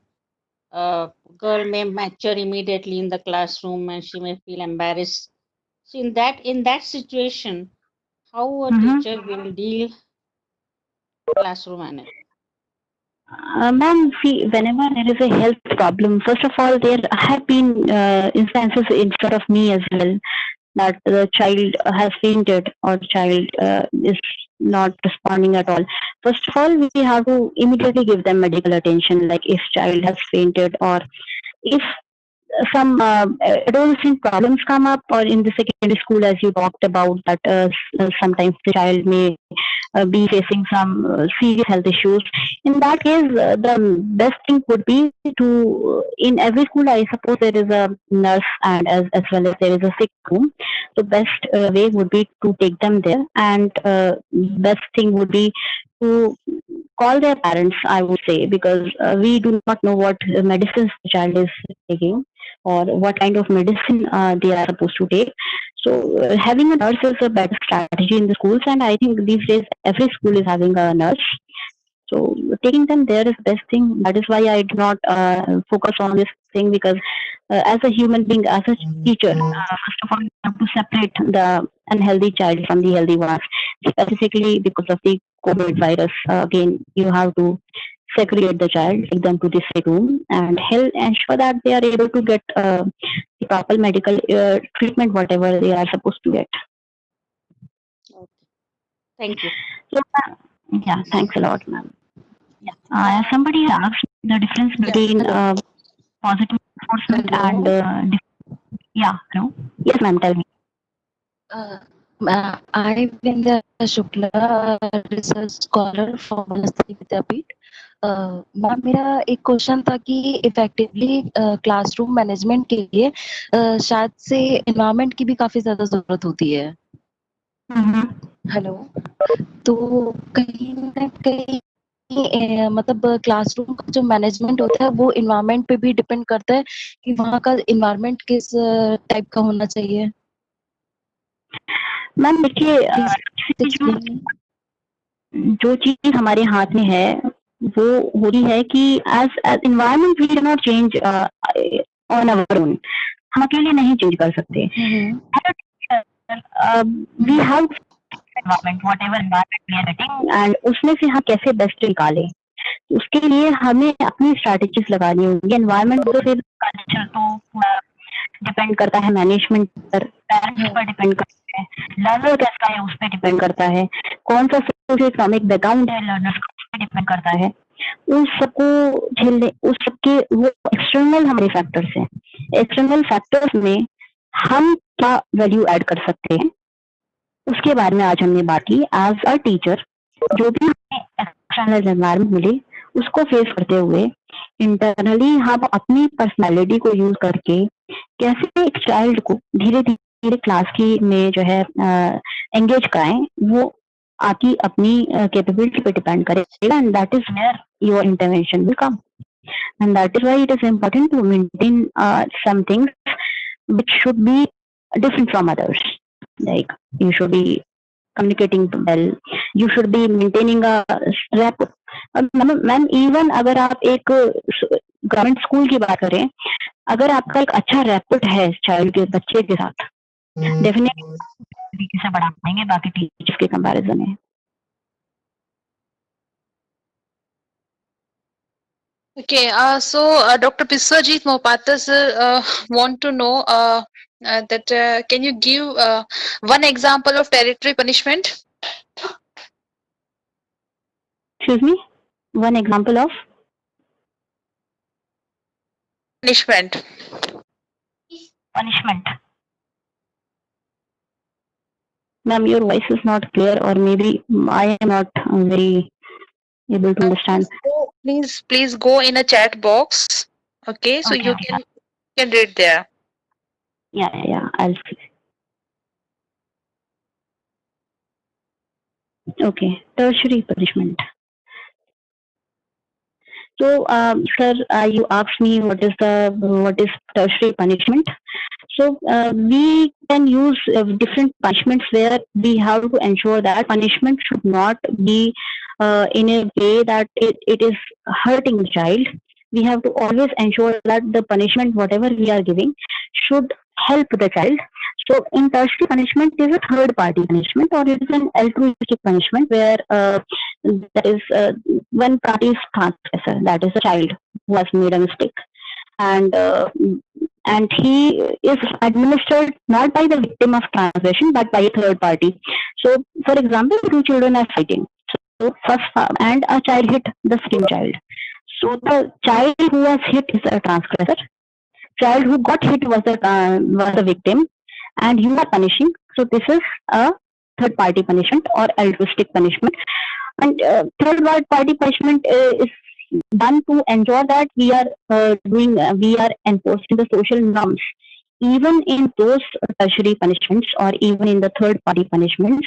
a girl may mature immediately in the classroom and she may feel embarrassed. So in that situation, how a Mm-hmm. teacher will deal classroom management. Ma'am, see, whenever there is a health problem, first of all, there have been instances in front of me as well that the child has fainted or child is not responding at all. First of all, we have to immediately give them medical attention, like if child has fainted or if some adolescent problems come up, or in the secondary school, as you talked about, that sometimes the child may be facing some serious health issues. In that case, the best thing would be to, in every school, I suppose there is a nurse and as well as there is a sick room. So best way would be to take them there, and best thing would be to call their parents, I would say, because we do not know what medicines the child is taking or what kind of medicine they are supposed to take. So having a nurse is a better strategy in the schools, and I think these days every school is having a nurse. So taking them there is best thing. That is why I do not focus on this thing, because as a human being, as a teacher, first of all, you have to separate the unhealthy child from the healthy ones. Specifically because of the COVID virus, again, you have to segregate the child, take them to the sick room, and help ensure that they are able to get the proper medical treatment, whatever they are supposed to get. Okay. Thank you. So, yeah, thanks a lot, ma'am. Somebody asked the difference between positive reinforcement and yeah, hello. Yes, ma'am. Tell me. I Vindya Shukla, research scholar from Vanasthati Vidyapeeth. Ma'am मेरा एक question था कि effectively classroom management के लिए शायद से environment की भी काफी ज्यादा जरूरत होती है। हेलो, तो कहीं ना कहीं मतलब क्लासरूम का जो मैनेजमेंट होता है वो एनवायरनमेंट पे भी डिपेंड करता है कि वहाँ का एनवायरनमेंट किस टाइप का होना चाहिए। मैम देखिए, जो चीज हमारे हाथ में है वो हो रही है कि as environment we can not change on our own. हम अकेले नहीं चेंज कर सकते। We have environment, whatever environment we are getting, and उसमें से हम कैसे बेस्ट निकालें, उसके लिए हमें अपनी स्ट्रैटेजीज लगानी होंगी। एनवायरनमेंट तो फिर कल्चर तो डिपेंड करता है, मैनेजमेंट पर, पेरेंट्स पर डिपेंड करता है, लर्नर कैसा है उस पर डिपेंड करता है, कौन सा सोशल इकोनॉमिक बैकग्राउंड है लर्नर का उस पर डिपेंड करता है। उन सबको झेलने, उस सबके वो एक्सटर्नल हमारे फैक्टर्स हैं। एक्सटर्नल फैक्टर्स में हम क्या वैल्यू ऐड कर सकते हैं, उसके बारे में आज हमने बात की। एज अ टीचर, जो भी हमें एक्सटर्नल एनवायरनमेंट मिले उसको फेस करते हुए इंटरनली हम अपनी पर्सनालिटी को यूज करके कैसे एक चाइल्ड को धीरे धीरे क्लास की में जो है एंगेज कराएं, वो आपकी अपनी कैपेबिलिटी पे डिपेंड करेगा, and that is where your intervention will come, and that is why it is important to maintain some things which should be different from others. Like you should be communicating well, you should be maintaining a rapport. Ma'am even अगर आप एक government school की बात करें, अगर आपका एक अच्छा रैपोर्ट है चाइल्ड के बच्चे के साथ, डेफिनेटली तरीके से बढ़ा पाएंगे बाकी टीचर्स के कंपैरिजन में। Okay, so Dr. Biswajit Mohapatra sir want to know that can you give one example of territory punishment? Excuse me, one example of Punishment. punishment. Ma'am, your voice is not clear, or maybe I am not very able to understand. So, please go in a chat box. Okay, so Okay. you can read there. Yeah. I'll see. Okay. Tertiary punishment. So, sir, you asked me what is tertiary punishment. So we can use different punishments where we have to ensure that punishment should not be in a way that it is hurting the child. We have to always ensure that the punishment, whatever we are giving, should help the child. So in tertiary punishment, there is a third party punishment or it is an altruistic punishment where that is one party's transgressor, that is a child who has made a mistake and and he is administered not by the victim of transgression but by a third party. So, for example, two children are fighting. So, first and a child hit the same child. So, the child who was hit is a transgressor. Child who got hit was a victim, and you are punishing. So, this is a third party punishment or altruistic punishment. And third party punishment is done to ensure that we are enforcing the social norms even in those tertiary punishments or even in the third party punishments.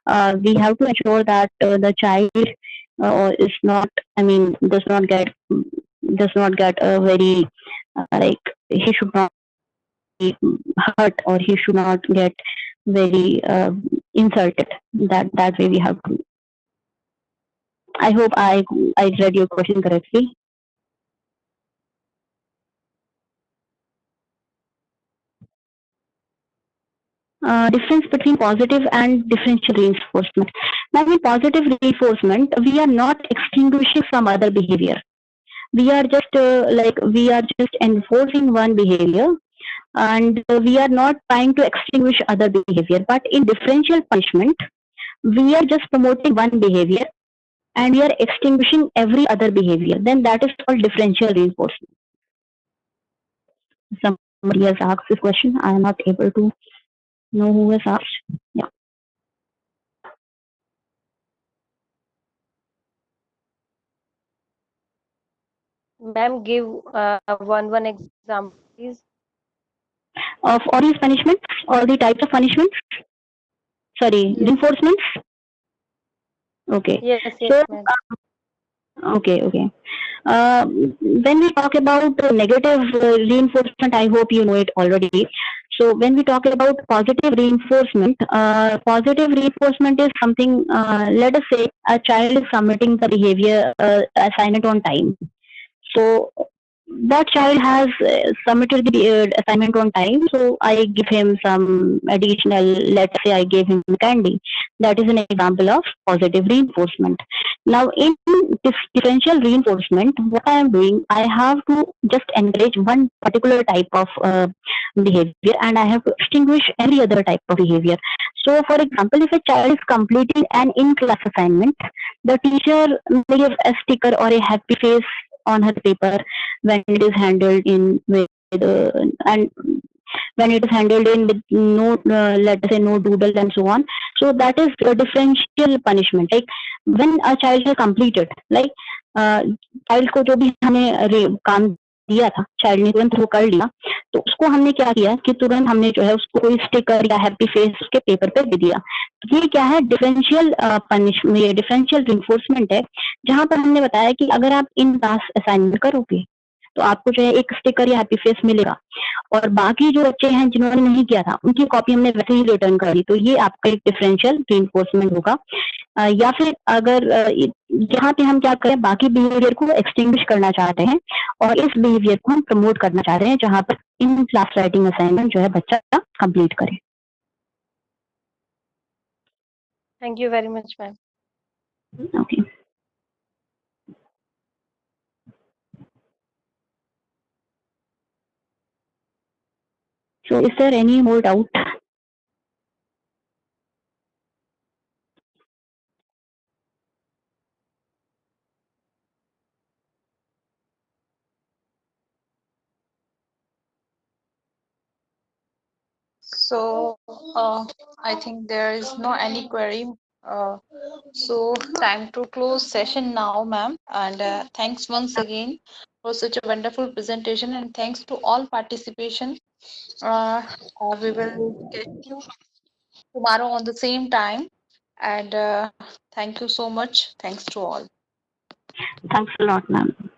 We have to ensure that the child is not, I mean, does not get a very like he should not be hurt or he should not get very insulted. That way we have to. I hope I read your question correctly. Difference between positive and differential reinforcement. Now, in positive reinforcement, we are not extinguishing some other behavior. We are just enforcing one behavior, and we are not trying to extinguish other behavior. But in differential punishment, we are just promoting one behavior and we are extinguishing every other behavior. Then that is called differential reinforcement. Somebody has asked this question. I am not able to know who has asked. Yeah. Ma'am, give one example, please. Of all these punishments, all the types of punishments. Sorry, Yes. reinforcements. Okay. Yes, So, ma'am. okay. When we talk about negative reinforcement, I hope you know it already. So, when we talk about positive reinforcement is something. Let us say a child is submitting the behavior assignment on time. So that child has submitted the assignment on time, so I give him some additional, let's say I gave him candy. That is an example of positive reinforcement. Now in differential reinforcement, what I am doing, I have to just encourage one particular type of behavior and I have to extinguish every other type of behavior. So for example, if a child is completing an in-class assignment, the teacher may give a sticker or a happy face on her paper when it is handled in with and when it is handled in with no let us say no doodle and so on. So that is a differential punishment. Like when a child has completed, like child को जो भी हमें काम दिया था, child ने तुरंत वो कर लिया, तो उसको हमने क्या किया कि तुरंत हमने जो है उसको कोई स्टिकर या हैप्पी फेस उसके पेपर पे दे दिया. ये क्या है, डिफरेंशियल पनिशमेंट, ये डिफरेंशियल रिन्फोर्समेंट है, जहां पर हमने बताया कि अगर आप इन क्लास असाइनमेंट करोगे तो आपको जो है एक स्टिकर या हैप्पी फेस मिलेगा और बाकी जो बच्चे हैं जिन्होंने नहीं किया था उनकी कॉपी हमने वैसे ही रिटर्न कर दी, तो ये आपका एक डिफरेंशियल रिइंफोर्समेंट होगा. या फिर अगर यहाँ पे हम क्या करें, बाकी बिहेवियर को एक्सटिंग्विश करना चाहते हैं और इस बिहेवियर को हम प्रमोट करना चाह रहे हैं जहां पर इन क्लास राइटिंग असाइनमेंट जो है बच्चा कंप्लीट करे. Thank you very much, ma'am. Okay. So is there any more doubt? So I think there is no any query So time to close session now, ma'am. And thanks once again for such a wonderful presentation. And thanks to all participation. We will catch you tomorrow on the same time. And thank you so much. Thanks to all. Thanks a lot, ma'am.